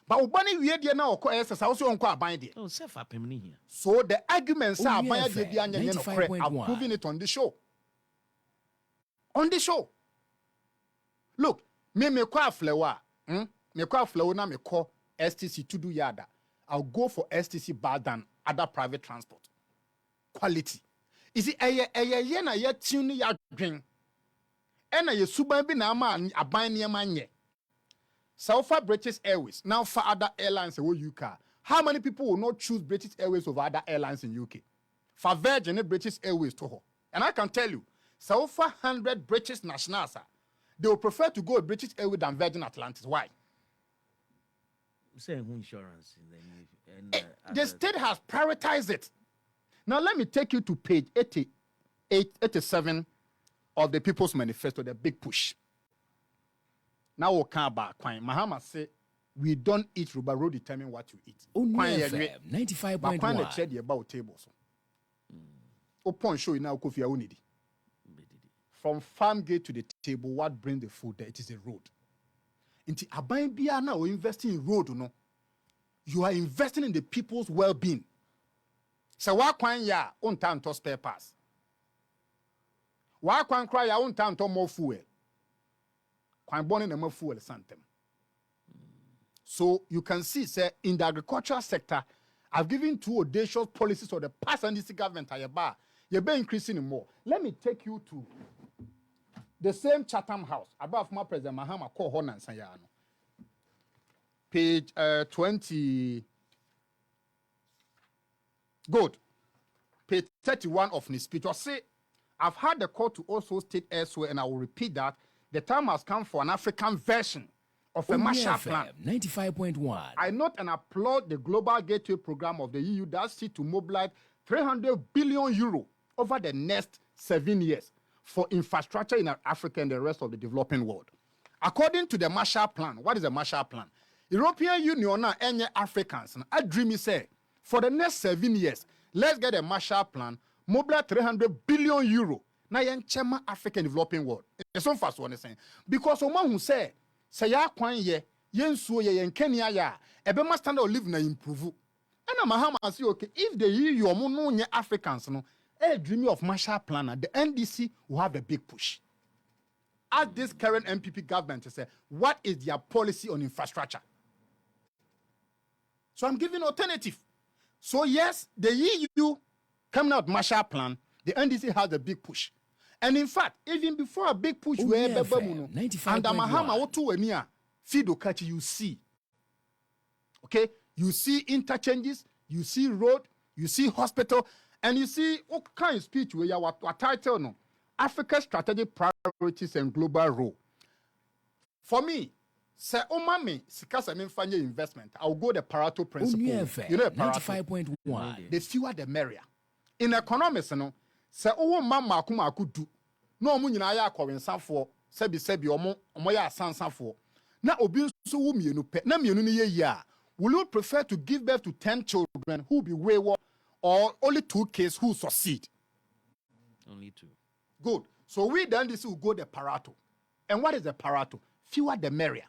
S3: But Obani we dey na oko SS also on kwa bind there.
S2: Oh, self apemni here.
S3: So the arguments are
S4: Onua
S3: bind there I'm proving it on the show. On the show. Look, me kwa flower. Me kwa flower na me call STC to do yada. I'll go for STC bar than other private transport. Quality. You see, ye na ye tune ya dwen. Ena ye suban bi na ama aban ne manye. So far British Airways. Now for other airlines in UK. How many people will not choose British Airways over other airlines in UK? For Virgin and British Airways to her. And I can tell you, so far 100 British nationals, they will prefer to go with British Airways than Virgin Atlantis. Why?
S2: Say insurance and
S3: the state has prioritized it. Now let me take you to page 87 of the People's Manifesto, the big push. Now we come back. Mahama say we don't eat rubber road determine what you eat.
S4: Onua FM 95.1.
S3: But when they about tables. Upon show you now coffee onidi. From farm gate to the table, what brings the food there? It is a road. Inti aban bia now investing in road, no. You are investing in the people's well-being. So why kwan ya on time to spare pass? Why kwan cry ya on time to more fuel? Kwan born in more fuel santem. So you can see, sir, in the agricultural sector, I've given two audacious policies of the past NDC government. You're increasing more. Let me take you to the same Chatham House, above my President Mahama call Honan Sayano. Page 20. Good. Page 31 of his speech. I say, I've had the call to also state elsewhere, and I will repeat that the time has come for an African version of a Marshall Plan.
S4: 95.1.
S3: I note and applaud the Global Gateway Program of the EU that seeks to mobilize 300 billion euro over the next 7 years for infrastructure in Africa and the rest of the developing world. According to the Marshall Plan, what is the Marshall Plan? European Union and any Africans, I dream say, for the next 7 years, let's get a Marshall Plan, mobilize 300 billion euro. Now, yen chema African developing world. It's so fast one saying. Because someone who say ya kwan ye, yen suo ye, yen Kenya ya, ebe ma standard of living na improve. And Mahama say, okay, if the EU no nye Africans, no, dreaming of Marshall Plan, the NDC will have a big push. As this current MPP government say, what is their policy on infrastructure? So I'm giving alternative. So yes, the EU coming out Marshall Plan, the NDC has a big push. And in fact, even before a big push, where and Mahama Otu Wania, Fido Kachi, you see. Okay? you see interchanges, you see road, you see hospital, and you see what kind of speech where you what title no Africa's strategic priorities and global role. For me, say omami sikasa memfanye investment. I'll go the Pareto principle.
S4: FM,
S3: You know Pareto.
S4: 95.1.
S3: The fewer the merrier. In economics, no, say owo mama aku do. No omu nyina ya akɔwensafoɔ sebi ɔmo ya asansafoɔ. Na obi nso wo mienu pɛ. Na mienu ni ye ya. Will you prefer to give birth to 10 children who be wayward or only 2 kids who succeed?
S2: Only 2.
S3: Good. So we then this will go the Pareto. And what is the Pareto? Fewer the merrier.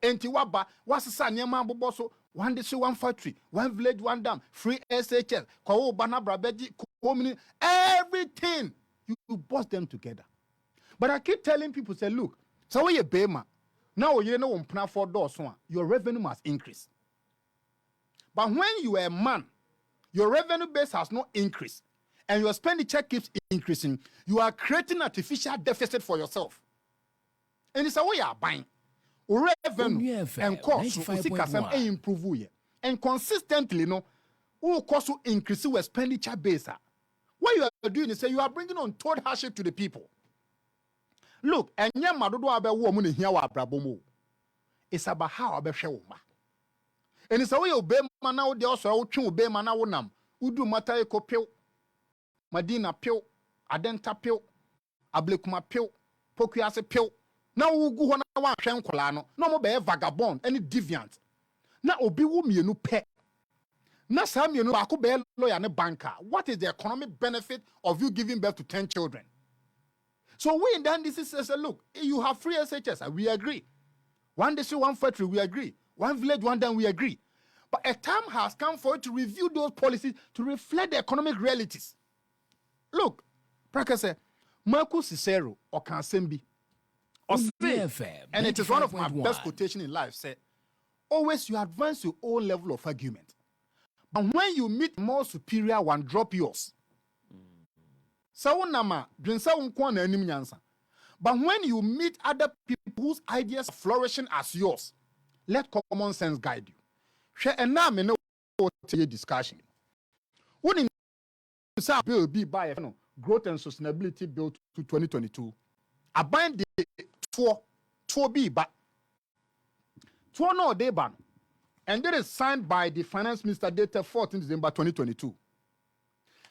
S3: Enti waba wasisa nyema bobo so one district, one factory, one village, one dam, free SHS, ko bana brabeji, everything. You bust them together. But I keep telling people, say, look, so we a bema. Now you know one plan for doors, your revenue must increase. But when you are a man, your revenue base has not increased, and your expenditure keeps increasing, you are creating artificial deficit for yourself. And it's a way you are buying. Revenue and cost improve and consistently cost to increase your expenditure base. What you are doing is say you are bringing on total hardship to the people. Look, and yeah, madodo abe woman here wa brabomo. It's about how abe share uma. And it's a way obey man now de also twi obey man now nam. Udu mata e kopio. Madina pio, adenta pio, ablekuma pio, pokuase pio. Now we go on a shen colano, no more be vagabond, any deviant. Now obi wu mienu pe. Na sam you know aku be lawyer and banker. What is the economic benefit of you giving birth to 10 children? So we in then this is say, look, you have free SHS, we agree. One district, one factory, we agree. One village, one dam, we agree. But a time has come for you to review those policies to reflect the economic realities. Look, Prekese, Marcus Cicero or Kansembi. And it is one of my best quotations in life. Say, always you advance your own level of argument. But when you meet more superior one, drop yours. So nama, but when you meet other people whose ideas are flourishing as yours, let common sense guide you. Share and now me know what discussion. What in bill be by growth and sustainability bill to 2022. I bind the two B but two no day ban. And that is signed by the finance minister dated 14 December 2022.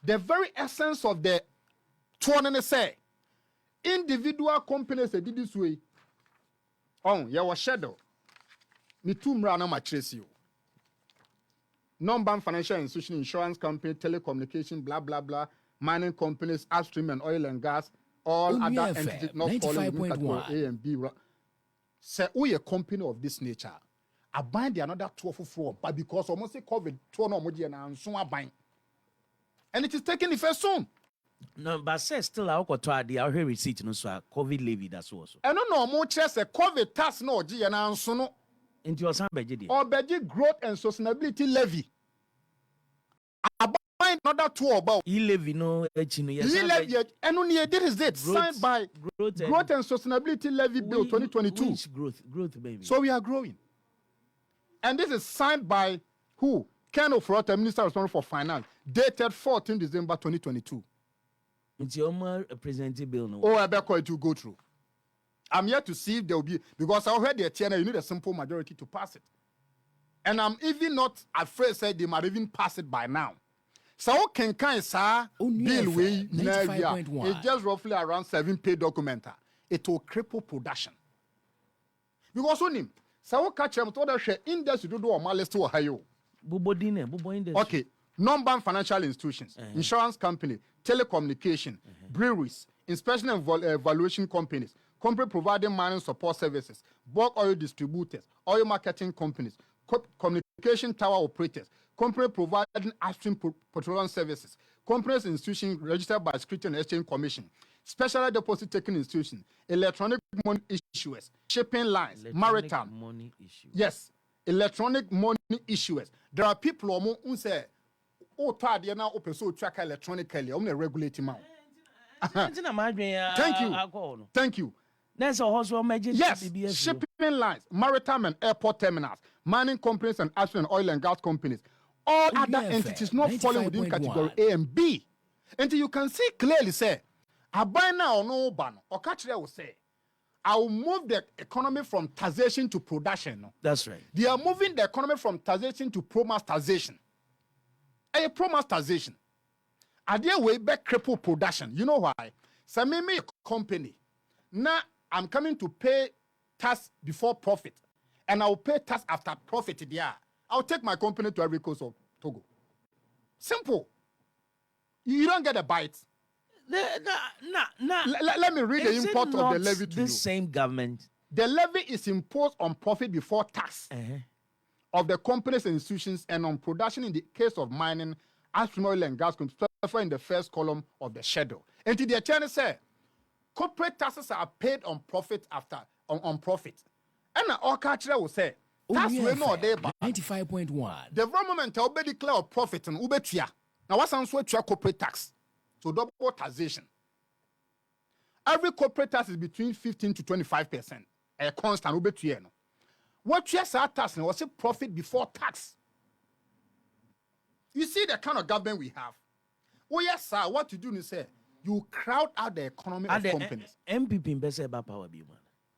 S3: The very essence of the two say individual companies that did this way. Oh, yeah, was shadow. Me too mrana matresi you. Non-bank financial institution, insurance company, telecommunication, blah blah blah, mining companies, upstream and oil and gas, all other entities not falling within category A and B. Say we a company of this nature. I bind the another 12 but because almost COVID 12 and so I bind. And it is taking effect soon.
S2: No, but say still I got to the our receipt no so COVID levy that's also.
S3: And no more chess a COVID tax no G and so no
S2: into your budget.
S3: Or budget growth and sustainability levy. I bind another 2 about
S2: levy no
S3: levy and only this is it signed by growth and sustainability levy bill 2022.
S2: Which growth baby.
S3: So we are growing. And this is signed by who? Ken Ofrota, Minister responsible for Finance, dated 14 December 2022.
S2: It's your presenting bill no.
S3: Oh, I bet it to go through. I'm here to see if there will be, because I heard the TNA, you need a simple majority to pass it. And I'm even not afraid say they might even pass it by now. So can say bill we it's just roughly around 7 page document. It will cripple production. Because on him, so catch them to the index to do or list to Ohio. Okay, non-bank financial institutions, insurance company, telecommunication, breweries, inspection and evaluation companies, company providing mining support services, bulk oil distributors, oil marketing companies, communication tower operators, company providing upstream petroleum services, companies institutions registered by Security and Exchange Commission, special deposit taking institutions, electronic money issuers, shipping lines, maritime
S2: money issue.
S3: Yes, electronic money issuers. There are people who say, "Oh, they now open so track electronically. I'm regulating now." Thank you.
S2: That's a hospital emergency.
S3: Yes, shipping lines, maritime and airport terminals, mining companies and upstream and oil and gas companies. All other entities not falling within category A and B. Until you can see clearly, say, I buy now no ban. Or catch will say, I will move the economy from taxation to production. No?
S2: That's right.
S3: They are moving the economy from taxation to pro-mass taxation. A pro-mass taxation. Are they way back cripple production? You know why? So me a company. Now I'm coming to pay tax before profit. And I'll pay tax after profit. Yeah. I'll take my company to every coast of Togo. Simple. You don't get a bite. Let me read the import of the levy to you.
S2: This same government.
S3: The levy is imposed on profit before tax of the companies and institutions and on production in the case of mining, upstream oil and gas, specified in the first column of the schedule. And to the attorney say, corporate taxes are paid on profit after on profit. And all culture will say, tax will not there.
S4: 95.1.
S3: The government will be declare profit and ubetia. Now what's answer to corporate tax? So double taxation. Every corporate tax is between 15 to 25%. A constant ubetia. What yes our tax was a profit before tax. You see the kind of government we have. Oh yes, sir. What you do is say you crowd out the economy of companies.
S2: MPP in best about power be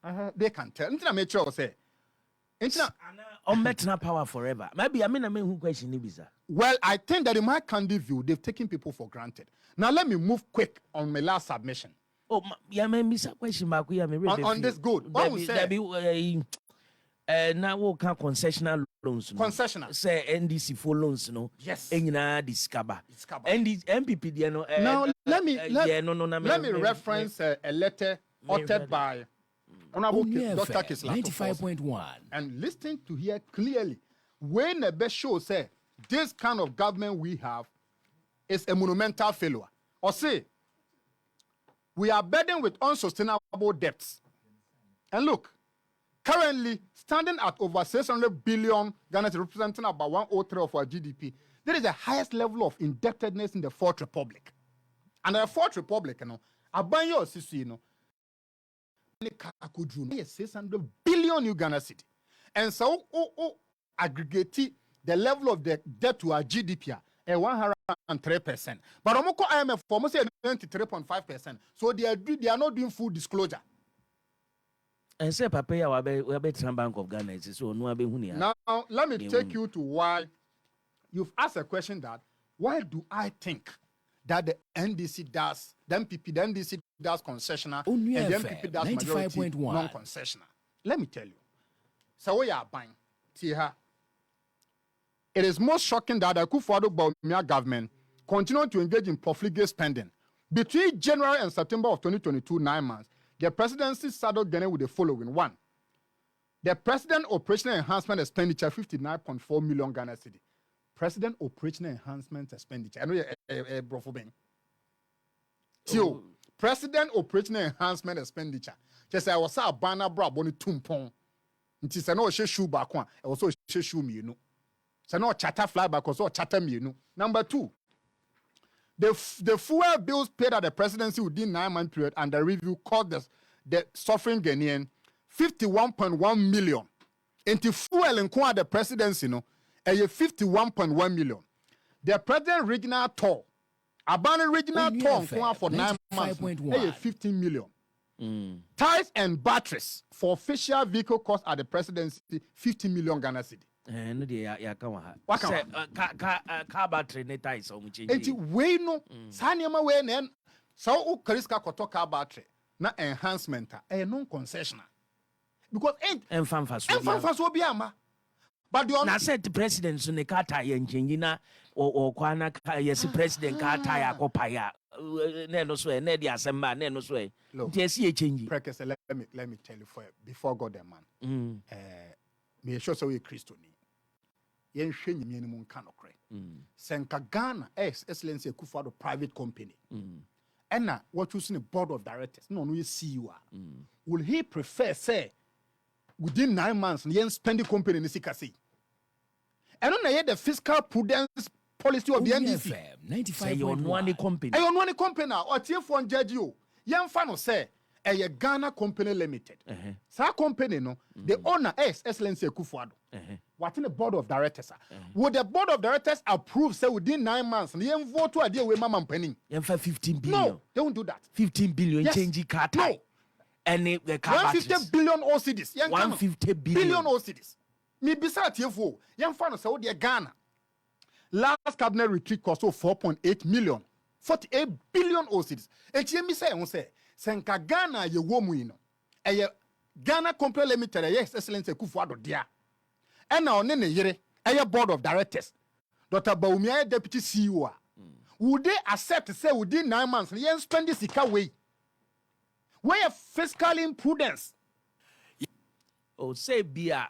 S2: man.
S3: They can tell. Until I make sure say.
S2: Unmet power forever. Maybe I mean who question Ibiza.
S3: Well, I think that in my candid view, they've taken people for granted. Now let me move quick on my last submission.
S2: Oh, yeah, man, miss a question mark. We
S3: on this good. What we say?
S2: Now we can concessional loans.
S3: Concessional.
S2: Say NDC for loans, no.
S3: Yes.
S2: Enina discover. ND MPP, you know.
S3: Now let me reference a letter authored by Honorable Dr. Kisla
S4: 95.1.
S3: and listen to hear clearly when the best show say this kind of government we have is a monumental failure. Or say we are burdened with unsustainable debts. And look, currently standing at over 600 billion Ghana, representing about 103 of our GDP. There is the highest level of indebtedness in the Fourth Republic. And the Fourth Republic, you know, Abanyo Sisi, you know, 600 billion Uganda city. And so, aggregate the level of the debt to our GDP at 103%. But Omoko IMF almost 93.5%. So they are not doing full disclosure.
S2: And say Papa we be Bank of Ghana so Onua be huni.
S3: Now let me take you to why you've asked a question that why do I think that the NDC does, the NDC does concessional, and the MPP does majority non-concessional. Let me tell you. So we are buying. It is most shocking that the Akufo-Addo government continued to engage in profligate spending. Between January and September of 2022, 9 months, the presidency saddled Ghana with the following. 1. The President Operational Enhancement Expenditure, 59.4 million Ghana cedi. President Operational Enhancement Expenditure. I know you're brofobing. 2. President Operational Enhancement Expenditure. Just I was a banner bra boni tumpon. It is no shoe back one. I also shoe me, you know. So no chatter fly back or chatter me, you know. Number 2. The fuel bills paid at the presidency within 9 month period and the review called the suffering Ghanaian 51.1 million. Into fuel and at the presidency, you know, 51.1 million. The president regional tour, abandoned regional tour for 9 months, 15 million. Tires and batteries for official vehicle costs at the presidency, 50 million Ghana cedi.
S2: No dey ya ka wa ha. Car battery ne ties o mu change.
S3: Enti we no sa niam we na so o kariska koto car battery na enhancement non concessional. Because enfamfa so bi ama. But the
S2: na said the president so ne car tire change na o kwa na yes president car tire akopa ya. Ne no so e na dey asema ne no so e. Nti esi e change.
S3: Prekese, let me tell you before God the man. Me sure so we Christo ni. Yen hwe nyime ni mu nka nokre. Senka Ghana excellency Akufo-Addo private company. And what you see the board of directors, no CEO. Will he prefer say within 9 months yen spend the company in Sikasi? And on the fiscal prudence policy of the NDC.
S4: 95.1.
S2: Say your one company.
S3: Your one company now or TF1 judge you. Yen fano say A Ghana Company Limited. Sa company no, the owner is Excellency Akufo-Addo. What in the board of directors? Would the board of directors approve, say, within 9 months, the vote to a deal with Mama Penny?
S2: 15 billion.
S3: No, they won't do that.
S2: 15 billion
S3: Yes.
S2: change car
S3: No.
S2: tie. And the car
S3: 150 billion OCDs.
S2: 150 billion
S3: OCDs. Me beside TFO. Young fan of Saudi Ghana. Last cabinet retreat cost 4.8 million. 48 billion OCDs. And you say, Senka Ghana ye womuino. A Ghana Company Limited, yes, Excellency Akufo-Addo dia. And now nene yere, a board of directors. Dr. Baumia, deputy CEO. Would they accept to say within 9 months, yen spend this way? Where fiscal imprudence?
S2: Oh, say be a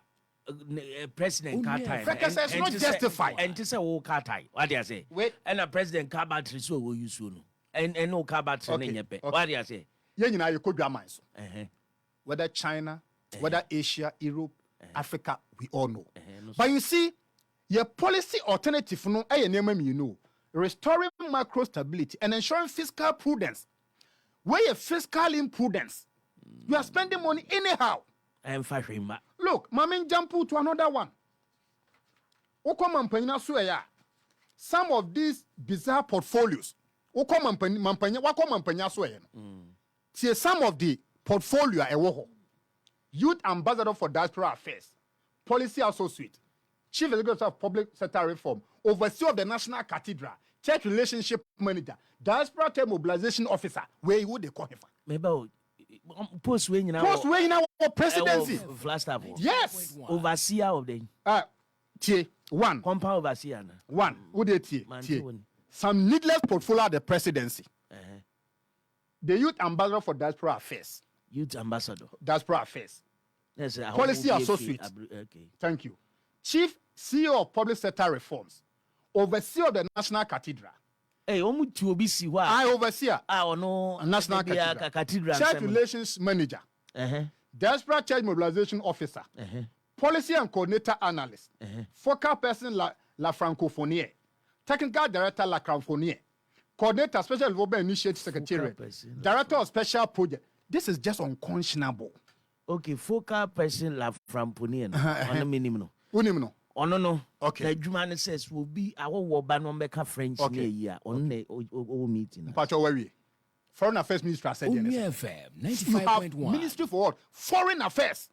S2: president car tie.
S3: Prekese is not justified.
S2: And to say, oh, car tie. What do you say?
S3: Wait.
S2: And a president car battery, so will you soon. And no car battery.
S3: Okay.
S2: What do you say?
S3: You know, you could be a man. Whether China, whether Asia, Europe, Africa, we all know. But you see, your policy alternative, no, you know, restoring macro stability and ensuring fiscal prudence. Where your fiscal imprudence, you are spending money anyhow.
S2: I'm firing back.
S3: Look, Mamin jump to another one. Some of these bizarre portfolios. See, some of the portfolio at WOHO. Youth Ambassador for Diaspora Affairs, Policy Associate, Chief Executive of Public Sector Reform, Overseer of the National Cathedral, Church Relationship Manager, Diaspora Trade Mobilization Officer. Where would they call him?
S2: Maybe post when you know.
S3: Post where you know presidency. Yes.
S2: Overseer of the
S3: T one.
S2: compound overseer.
S3: One. Would they T? Some needless portfolio of the presidency. The Youth Ambassador for Diaspora Affairs.
S2: Youth Ambassador.
S3: Diaspora Affairs.
S2: Yes,
S3: Policy Associate.
S2: Okay.
S3: Thank you. Chief CEO of Public Sector Reforms. Overseer of the National Cathedral.
S2: Hey, omu to obi si wa.
S3: I overseer.
S2: No.
S3: National Cathedral. Church Relations Manager. Diaspora Church Mobilization Officer. Policy and Coordinator Analyst. Focal Person La Francophonie. Technical Director La Francophonie. Coordinator Special Development Initiative Secretariat. Director of Special Project. This is just unconscionable.
S2: Okay, focal person La Francophonie. On the minimum.
S3: Unimno.
S2: Oh no.
S3: Okay.
S2: The Juman says will be our war ban on Becca French year on the meeting.
S3: Pacho Wari. Foreign Affairs Minister said
S4: FM
S3: you have
S4: 95.1.
S3: Ministry for what? Foreign Affairs.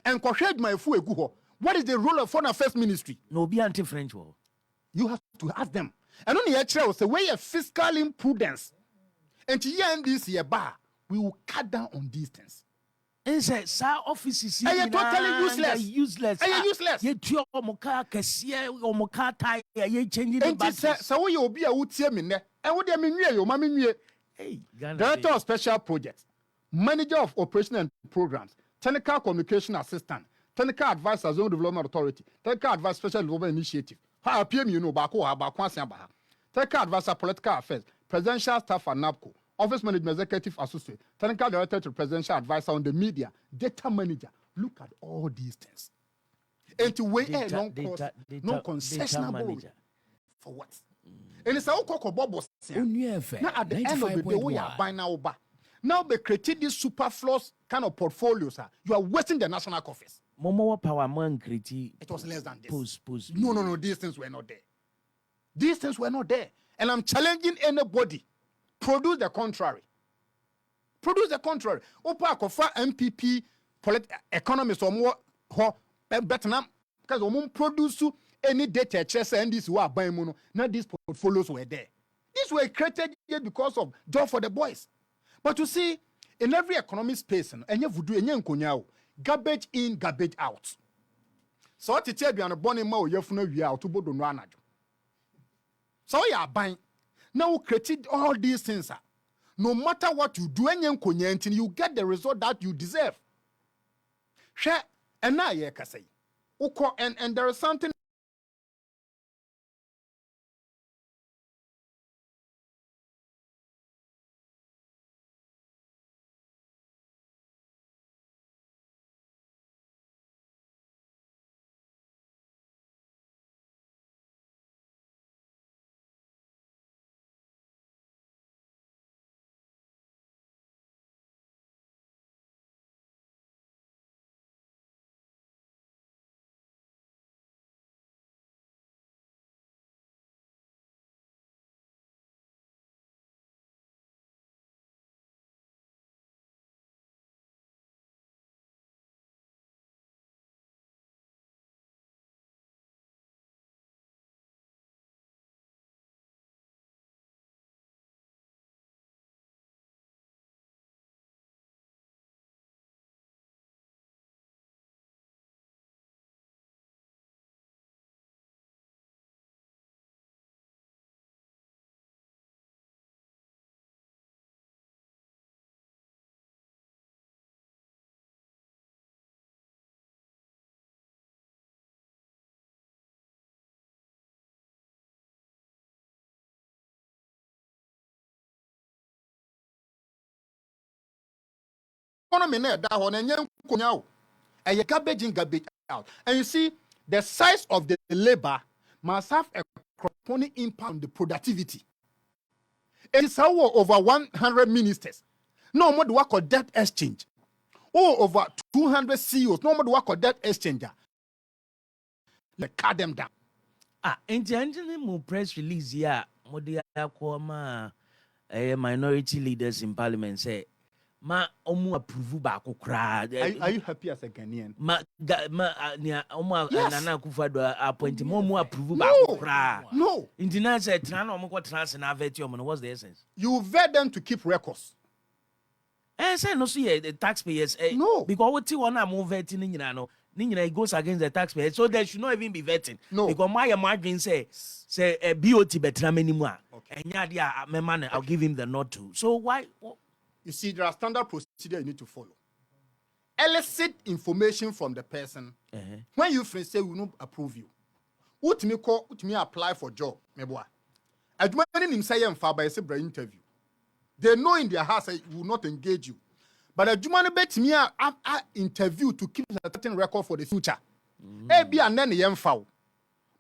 S3: And what is the role of Foreign Affairs Ministry?
S2: No be anti-French war.
S3: You have to ask them. And only actually say where your fiscal imprudence. And to end this year bar, we will cut down on these things.
S2: And say, sir, offices
S3: are you totally useless?
S2: Useless.
S3: Are you useless?
S2: You two omoka kesiye omoka tie. You changing the
S3: and
S2: budget.
S3: So we will be a wood team in there. And what do you mean? Your mommy,
S2: hey,
S3: Director of Special Projects, Manager of Operation and Programs, Technical Communication Assistant, Technical Advisor, Zone Development Authority, Technical Advisor, Special Development Initiative. How PM you know Technical Advisor, Political Affairs, Presidential Staff at NAPCO, Office Management Executive Associate, Technical Director to Presidential Advisor on the Media, Data Manager. Look at all these things. And to weigh non-concessionable for what? And it's our Coco Bobo. Now at the end of the day, we are buying now. Now they created these superfluous kind of portfolios. You are wasting the national coffers.
S2: Momo power man create.
S3: It was less than this.
S2: Post.
S3: No. These things were not there. These things were not there. And I'm challenging anybody. Produce the contrary. Produce the contrary. Opa kofa MPP, economists or more better now because we produce any data chess and this were buying mono. Now these portfolios were there. These were created here because of job for the boys. But you see, in every economic space, and you do any garbage in, garbage out. So what you tell me on a bonny mo, you have no out to bodo no anaju. So you are buying. Now we created all these things. No matter what you do, you get the result that you deserve. Share and now you can say, and there is something. economy na da ho na enye nkonya o. A garbage in, garbage out. And you see, the size of the labor must have a corresponding impact on the productivity. It is how over 100 ministers. No more work on debt exchange. Over 200 CEOs. No more work on debt exchange. Like cut them down.
S2: Mo press release ya modi akoma minority leaders in parliament say ma omu approve ba kokra.
S3: Are you happy as a Ghanaian?
S2: Yes. Nana Akufo-Addo appoint omu approve ba kokra.
S3: No.
S2: Intina say tran omu ko trans na vet you, what's the essence?
S3: You vet them to keep records.
S2: Say no see the taxpayers.
S3: No.
S2: Because what you want to move vetting it goes against the taxpayers. So there should not even be vetting.
S3: No.
S2: Because my margin say BOT better anymore. Okay. And yeah, my man, I'll give him the nod too. So why?
S3: You see, there are standard procedure you need to follow. Elicit information from the person. When you friends say we will not approve you, what me apply for job, me boy. Adwuma nim say yem fa by say bra interview. They know in their hearts they will not engage you. But adwuma no bet me a interview to keep a certain record for the future. Be and then yem fa.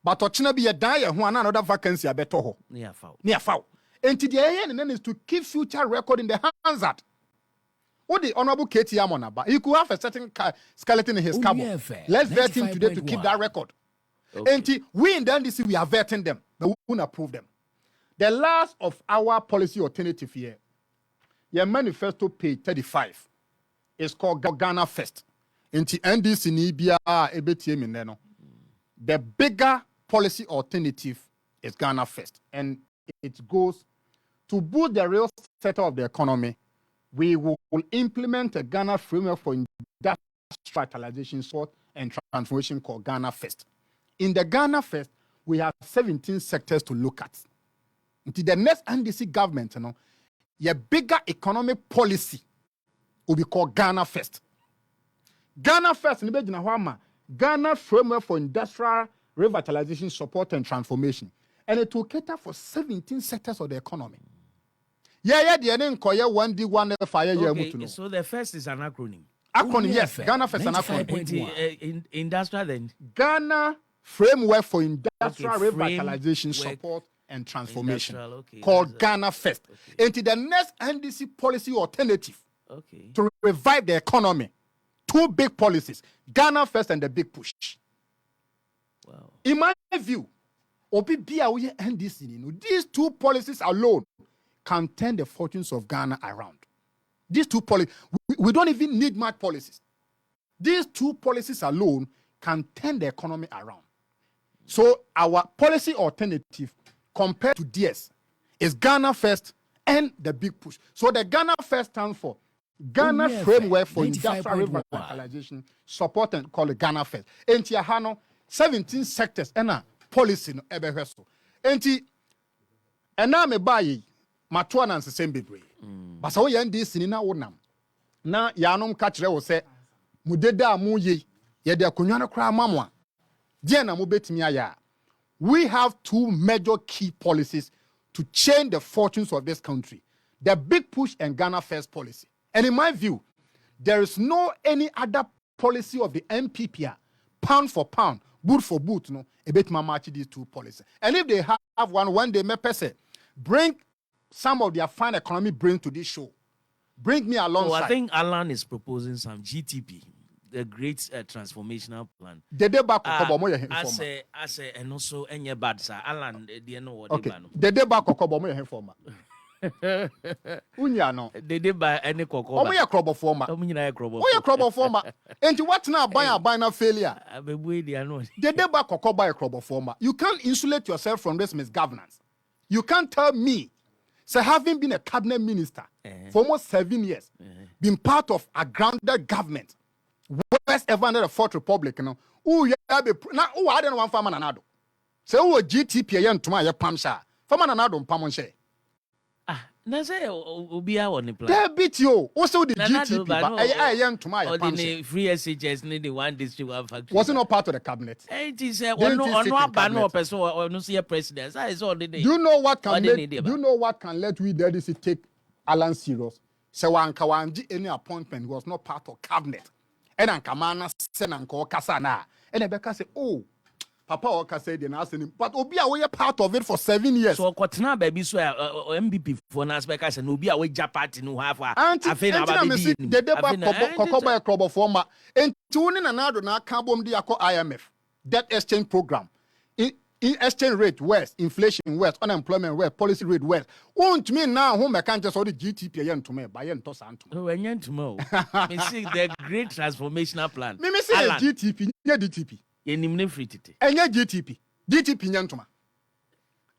S3: But ochina be a die ho another vacancy abeto ho. Near foul. And to the end is to keep future record in the hands that. What the Honorable Katie Amonaba, he could have a certain skeleton in his cupboard. Let's vet him today to keep that record. Okay. And we in the NDC, we are vetting them, but we won't approve them. The last of our policy alternative here, your manifesto page 35, is called Ghana First. And the NDC Nibia EBTM in there. The bigger policy alternative is Ghana First. And it goes to boost the real sector of the economy. We will implement a Ghana framework for industrialization, support, and transformation called Ghana First. In the Ghana First, we have 17 sectors to look at. Until the next NDC government, your bigger economic policy will be called Ghana First. Ghana First, Ghana framework for industrial revitalization, support, and transformation. And it will cater for 17 sectors of the economy.
S2: So the first is an acronym.
S3: Acronym, yes. Ghana First an acronym.
S2: Industrial then?
S3: Ghana Framework for Industrial Revitalization, Support, and Transformation. Called Ghana First. Okay. Into the next NDC policy alternative to revive the economy. Two big policies. Ghana First and the Big Push.
S2: Wow.
S3: In my view, these two policies alone can turn the fortunes of Ghana around. These two policies, we don't even need much policies. These two policies alone can turn the economy around. So our policy alternative compared to DS is Ghana First and the Big Push. So the Ghana First stands for Ghana Framework for Industrial Revitalization, Support, and call it Ghana First. And Tiahano, 17 sectors and a policy no ebeheso. And now me buy Matua na nsesem bebre. Basa wo yan dis ni na wonam. Na yanom ka kire wo se mudeda amuye ye de akonwa no kra mamwa. Die na mo betimi aya. We have two major key policies to change the fortunes of this country. The Big Push and Ghana First policy. And in my view, there is no any other policy of the MPP, pound for pound, boot for boot, a bit match these two policies. And if they have one day, bring some of their fine economy brain to this show. Bring me alongside.
S2: I think Alan is proposing some GTP, the Great Transformational Plan. And also any bad sir. Alan, do you know what
S3: they ban? The deba kokobo mo former. Unya no.
S2: They did by any kokobo.
S3: Omo ye krobo former. Omo ye krobo former. And what now buy na failure? The deba kokobo ye krobo former. You can't insulate yourself from this misgovernance. You can't tell me, so having been a cabinet minister for almost 7 years, been part of a grounded government, worst ever under the Fourth Republic, I don't want farmer nanado. So who GTP yen to my pamsha. Farmer nanado pamonshe.
S2: Na say obia won the plan.
S3: They beat you. Also the GTP, but I yen to my
S2: pamsha. Free SHS need the one district one factory.
S3: Was it not part of the cabinet?
S2: It is Onua ban person or no see president. That is all they need.
S3: Do you know what can let we DDC take Alan serious? So wanji any appointment was not part of cabinet. And Ankamana send Anko Kasana. And Rebecca say, oh, Papa Oka said the asking, but Obia we are part of it for 7 years.
S2: So Kotna baby so MBP for Nasbeka and Obia we Japati no have
S3: I think the deba club former and tuning another na carbon diaco IMF debt exchange program. In exchange rate west, inflation west, unemployment west, policy rate west. Won't me now whom I can't just order GTP yen to me by yen to Santo.
S2: Oh, and yen to mo. Me see the great transformational plan.
S3: Me see the GTP, yeah GTP.
S2: Yen nimne free tite.
S3: And yeah GTP yen to ma.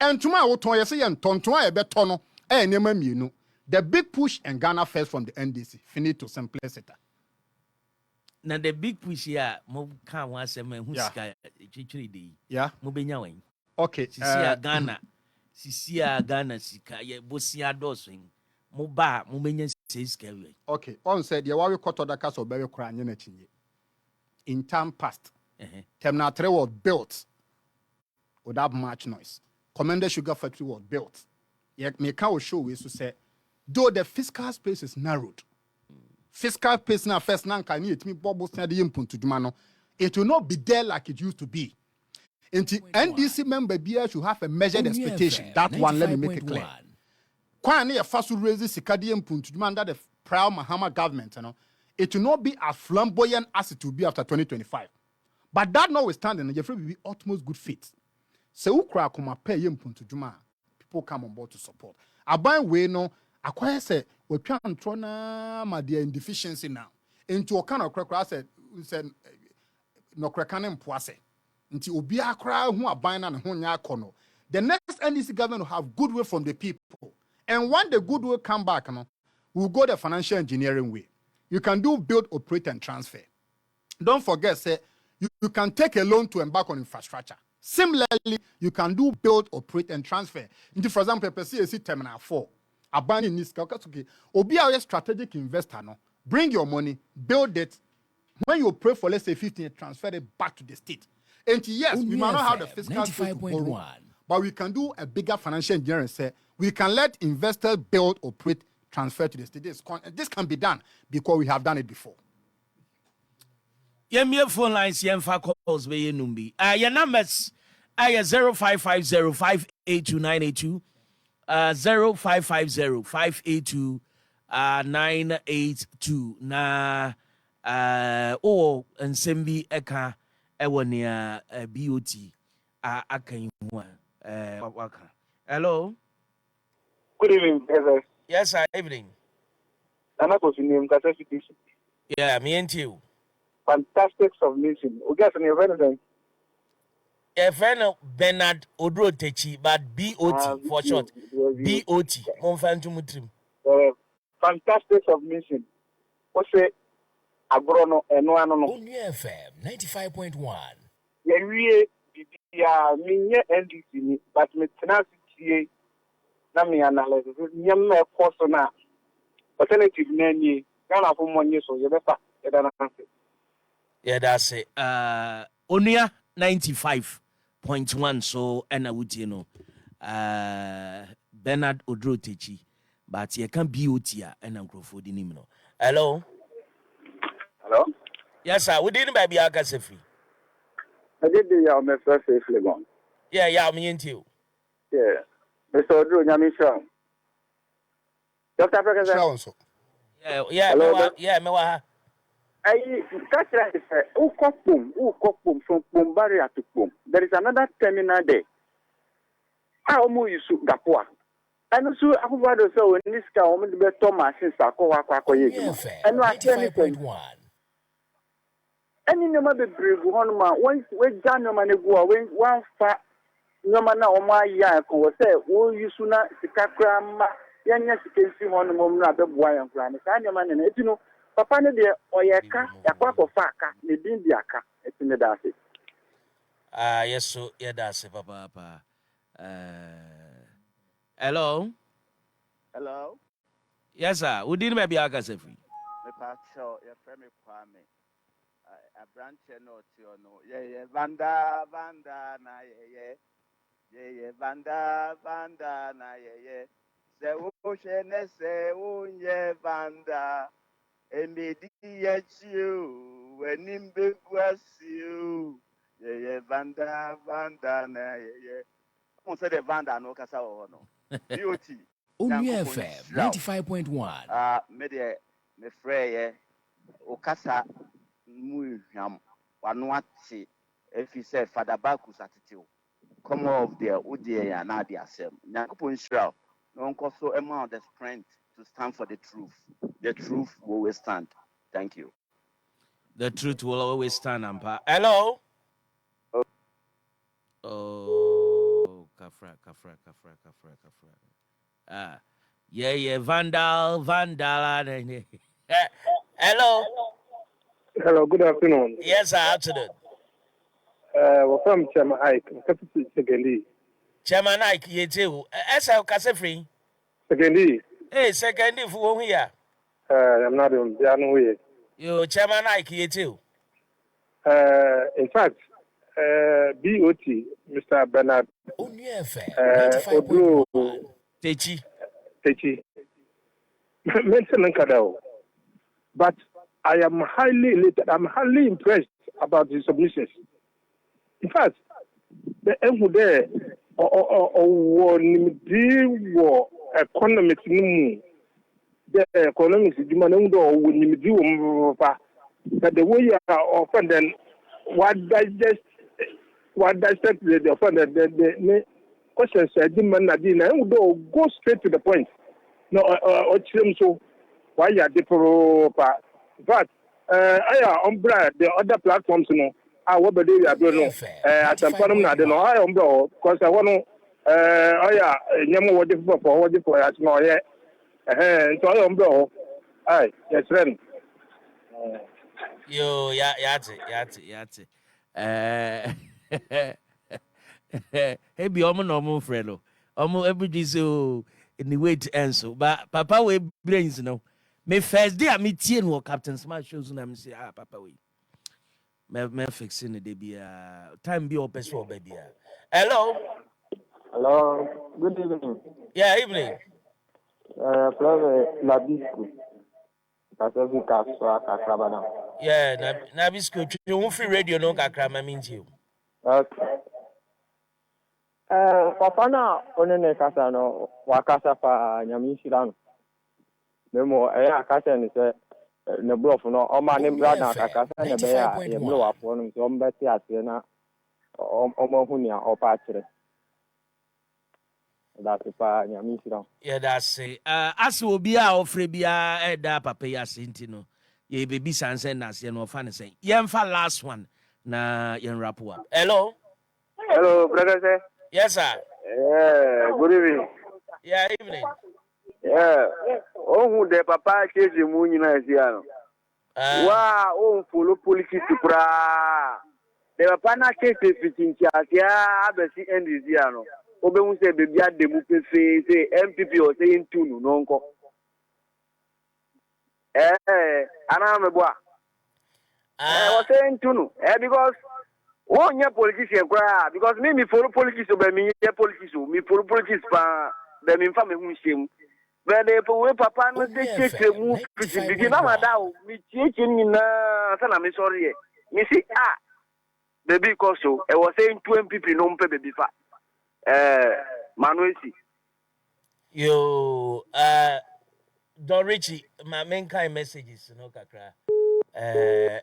S3: And to my old toy say and tonto a betono, and never you know. The big push and Ghana first from the NDC, finito simplicity.
S2: Now the big push here, mo can one semen who's sky chichiri.
S3: Yeah.
S2: Mo benya wen.
S3: Okay.
S2: Sisia Ghana sika ye bosia dosing. Mo ba mo benya says carry.
S3: Okay. On said yeah, why we cut the castle very crying in time past. Terminal 3 was built without much noise. Commander Sugar Factory was built. Yet me can show we to say, though the fiscal space is narrowed. Fiscal space now first now can it me bubbles na the input to Jumano. It will not be there like it used to be. Until NDC member BR should have a measured expectation. That one, let me make it clear. Kwani a fast raise sikadi input to demand that the prior Mahama government, you know, it will not be as flamboyant as it will be after 2025. But that notwithstanding, Jeffrey will be utmost good fit. So ukra kuma pay input to Juma. People come on board to support. Aban we no acquire say we try and throw na my dear deficiency now. Into a kind of crack said no crackan poise. Until obi akra who aban na ho nya kono. The next NDC government will have goodwill from the people. And when the goodwill come back, no, we'll go the financial engineering way. You can do build, operate, and transfer. Don't forget, say, you can take a loan to embark on infrastructure. Similarly, you can do build, operate, and transfer. Into, for example, PAAA Terminal 4. Abandoning this, okay. Obi a strategic investor, no. Bring your money, build it. When you pray for, let's say, 15, transfer it back to the state. And yes, we might not have the fiscal space to borrow, but we can do a bigger financial engineering. Say we can let investors build, operate, transfer to the state. This can be done because we have done it before.
S2: Your phone lines, for calls, be numbi. Your numbers, 0550-582-982, 0550-582-982. Na and Sembi Eka Ewania BOT Akan. Hello.
S5: Good evening, Prekese.
S2: Yes, sir. Evening.
S5: I'm not going to name.
S2: Yeah, me and you.
S5: Fantastic submission. We got any friends?
S2: A friend of Bernard Oduro Takyi, but BOT for short. BOT.
S5: Fantastic submission. What's it? Agrono and
S4: Onua FM 95.1.
S5: Yeah, me NDC, but me tenacity. Na me analysis. Nyame course na alternative nani. Ghana for money so you better.
S2: Yeah, that's it. Onua 95.1. So and I would Bernard Oduro Takyi, but you can BOT and I'm for the name. Hello.
S5: Hello?
S2: Yes, sir. We didn't buy Efie.
S5: I did the my first safely gone.
S2: Yeah, me and you.
S5: Yeah. Mr. Oduro Nyamisha. Dr. Prekese.
S2: Yeah, me wa.
S5: I catch like who from Pum barrier to Pum. There is another terminal there. I almost use Gapua. And also, I would also in this car, I'm going to be Thomas since I call
S4: and 95.1.
S5: Any number be brave one man. Once we done no man go away, one fat no man or my yak or say, oh, you sooner Sikakram, Yanya Sikansi one moment, the boy and plan. I man and you know, Papa, dear, or Yaka, a quack of Faka, the Dindiaka, it's in the Darcy.
S2: Yes, so, yeah, that's it, Papa. Hello?
S6: Hello?
S2: Yes, sir. We didn't maybe Efie.
S6: Me pass show, your friend me Kwame. A branch no no. Yeah, Vanda na yeah. Vanda na yeah. Se wo shene se unye vanda. Emedi yechiu. Wenimbe kwasiu. Ye vanda na ye. Who said the vanda no kasa wo no. BOT.
S4: Onua FM 95.1.
S6: Me frɛ okasa mu hwam wano ate efi sɛ fada baku satetew come off there udie ya na ade asɛm nyankopɔn nhyira na ɔnkɔ so ɛma the strength to stand for the truth will always stand. Thank you.
S2: The truth will always stand, Ampa. Hello. Oh, kafra. Yeah, Vandal. Hello.
S7: Hello, good afternoon.
S2: Yes, afternoon.
S7: We're from Chairman Ike, Secondly.
S2: Chairman Ike, you too. Esa Kasefri.
S7: Secondly.
S2: Hey, secondly for here.
S7: I'm not on the other way.
S2: You Chairman Ike, you too.
S7: In fact, BOT, Mr. Bernard
S4: Onua FM 95.1.
S2: Techi.
S7: Mentioning Kadao. But I am highly elated. I'm highly impressed about his submissions. In fact, the end there or economics, the economics, that the way you are offended, what dissect the offended, the questions I demand, I would go straight to the point. No, so why you are different, but umbra the other platforms, what they are doing, at some point, I don't know, I umbra, because I want to, Yamu, what for us, no, yeah, and so I umbra, yes, friend.
S2: Yo, yate. Hey, be normal friend. Every day so in the way to answer. But Papa we brains Me first day I meet you Captain Smart shows and I'm say Papa we. Me fixing the baby time be open so baby. Hello.
S7: Good evening.
S2: Yeah, evening.
S7: Plave Labisco.
S2: Yeah, na bisco you free radio no kakra ma mean you.
S7: Okay. Papa na onene kasa no wakasa pa nyame shira no. Memo akasa ni se ne bluff no o ma ne bra na kakasa ne be ya e blo wafo no so mbeti ase na o ma hu ni a o pa kire. That's pa nyame shira.
S2: Yeah, that's it. As will be our free bia da papa ya sentino. Ye baby sanse na se no fa ne sen. Yemfa last one na yen wrap up. Hello.
S7: Hello, brother.
S2: Yes, sir.
S7: Yeah, good evening.
S2: Yeah, evening.
S7: Yeah. Oh, the papa chase mu nyina asiano. Wow, follow politics pra. The papa na chase fitin chia abesi endiziano. Obe mu se bebi ademu pefe say MPP o say ntunu no nko. Ana me boa. O say ntunu. Because one year politician cry because me follow politics over me politics me follow politics pa be me fa me hu shemu be de po papa no se mu begin na madao me cheche ni na sana me sorry me see baby cause so I was saying 2 MPP no mpe baby fa Manuesi
S2: yo Don Richie my main kind messages no kakra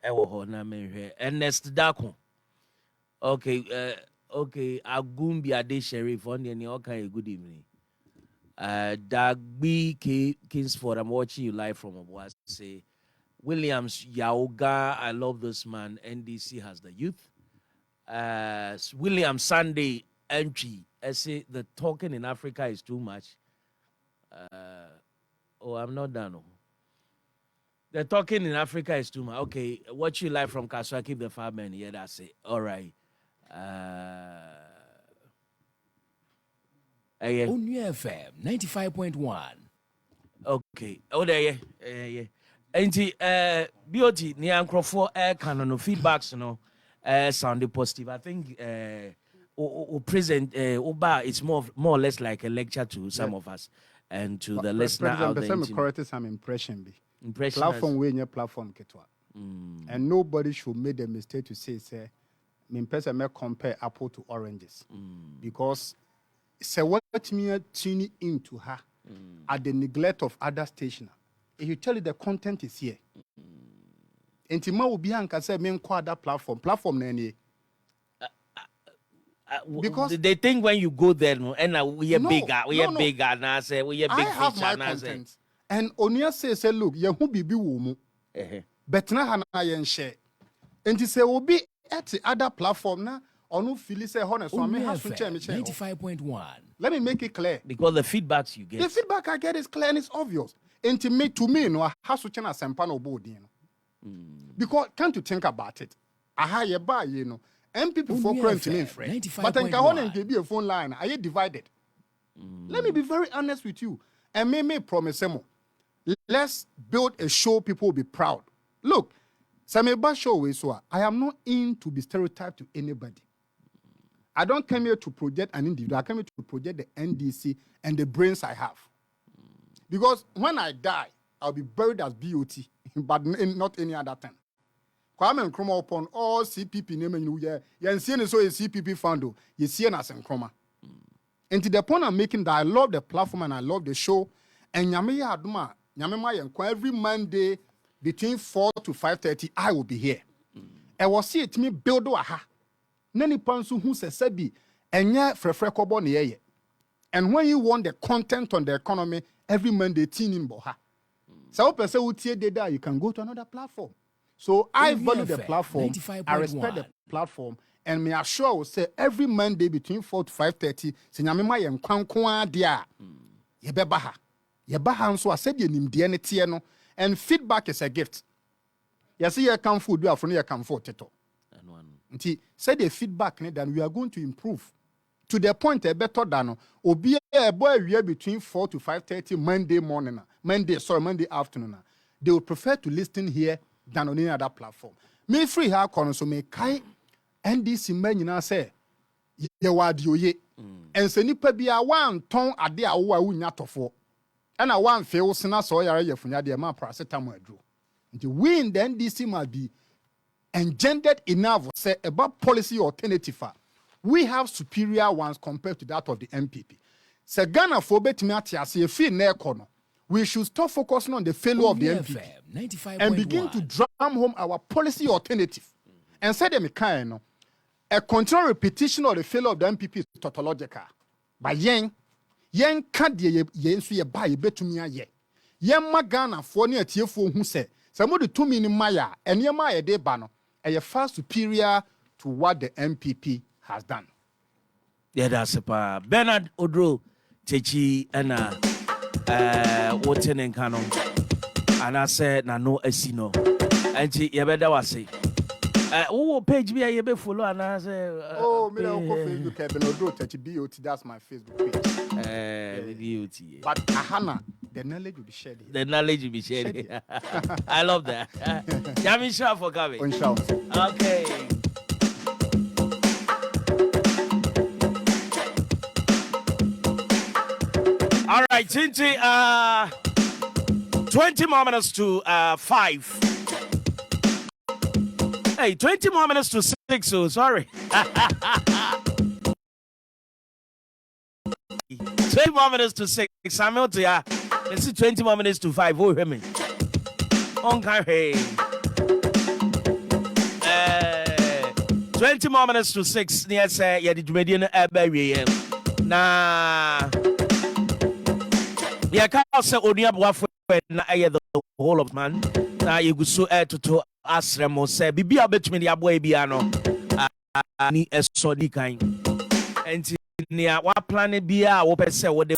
S2: WOHO na me hwe Ernest Dako. Okay, Agumbi Ade Sheriff on the okay, good evening. Dagby Kingsford, I'm watching you live from Obuasi. Say Williams Yaoga, I love this man. NDC has the youth. William Sunday entry. I say the talking in Africa is too much. I'm not done. The talking in Africa is too much. Okay, watch you live from Kaswa, keep the 5 men. Yeah, that's it. All right.
S4: Onua FM 95.1.
S2: Okay. Oh, there, yeah. And BOT, ni ankrofo canon no feedbacks, sounded positive. I think present Oba it's more or less like a lecture to some of us. and to the listener out there.
S3: Correct some impression.
S2: Platform
S3: we your platform ketwa. And nobody should make the mistake to say person may compare apple to oranges. Because what me tuning into her at the neglect of other stations. If you tell you the content is here. Intima will be anka say me nko that platform na any. Because
S2: they think when you go there and we are bigger now say we are big.
S3: I have my content. And Onua say look, ye hu bibi wo mu. But na ha na ye share. Enti say obi at the other platform na onu feel say honest so me have to check me
S4: 95.1.
S3: Let me make it clear.
S2: Because the feedbacks you get.
S3: The feedback I get is clear and it's obvious. Enti me to me no has to chena sempa no body no. Because can't you think about it? Aha ye ba ye no. MPP for current me friend. But then can and be a phone line. Are you divided? Let me be very honest with you. And me promise them. Let's build a show people will be proud. Look, Sameba show is so I am not in to be stereotyped to anybody. I don't come here to project an individual. I come here to project the NDC and the brains I have. Because when I die, I'll be buried as BOT, but not any other time. Kwame Nkrumah upon all CPP name you see so a CPP founder, you see as Nkrumah. And to the point I'm making that I love the platform and I love the show. And Nyame Aduma, every Monday between 4 to 5:30, I will be here. I will see it me build aha. Nani pansu who says sebi enya frefre kobo ne ye. And when you want the content on the economy, every Monday teen in boha. So person who tie data, you can go to another platform. So I value the platform, I respect the platform, and me assure I will say every Monday between 4 to 5:30, se nyame ma ye nkwankwa dia. Ye bebaha. Ye baha nso asedi nimde ne tie no, and feedback is a gift. You see you can food do afro you can for teto. Nti say the feedback then we are going to improve to the point a better than obi a boy we between 4 to 5:30 Monday afternoon. They would prefer to listen here than on any other platform. Me free ha kono so me kai NDC man nyina say ye wadio ye. And se nipa bia wan ton ade a wo a wunya tofo. And a one feel sena so yare yefunya de ma paracetamol adro. Nti we in the NDC must be engendered enough say about policy alternative. We have superior ones compared to that of the MPP. Se Ghana for betimi atiase Efie Ne Fie no. We should stop focusing on the failure of the MPP and begin to drum home our policy alternative. And say them kind a continual repetition of the failure of the MPP is tautological. But yen can't yen so ye buy betumia ye. Yen magana for near TFO who say some of the 2 million maya and ye maya de bano are far superior to what the MPP has done.
S2: Yeah, that's a Bernard Oduro Takyi and Woten and Canon. And I said, no, Esino. And she, you better was say, oh, page me, I be follow. And I say,
S3: oh, me, I'll go Facebook, Bernard Oduro Takyi BOT, that's my Facebook page.
S2: BOT.
S3: But Ahana, the knowledge will be shared.
S2: The knowledge will be shared. I love that. Yamin Shah for coming. Okay. All right, Tinti, 20 more minutes to 5. Hey, 20 more minutes to 6, so sorry. 20 more minutes to 6. Samuel, this is 20 more minutes to 5. Oh, hear me. Okay. 20 more minutes to 6. Yes, yeah, the Median Abbey. Nah. Yeah, can't say Onua the whole of man. Now you go so to ask them or say, Bibi between the boy biano. Ni a sodi kind. And near what planet be what say what they.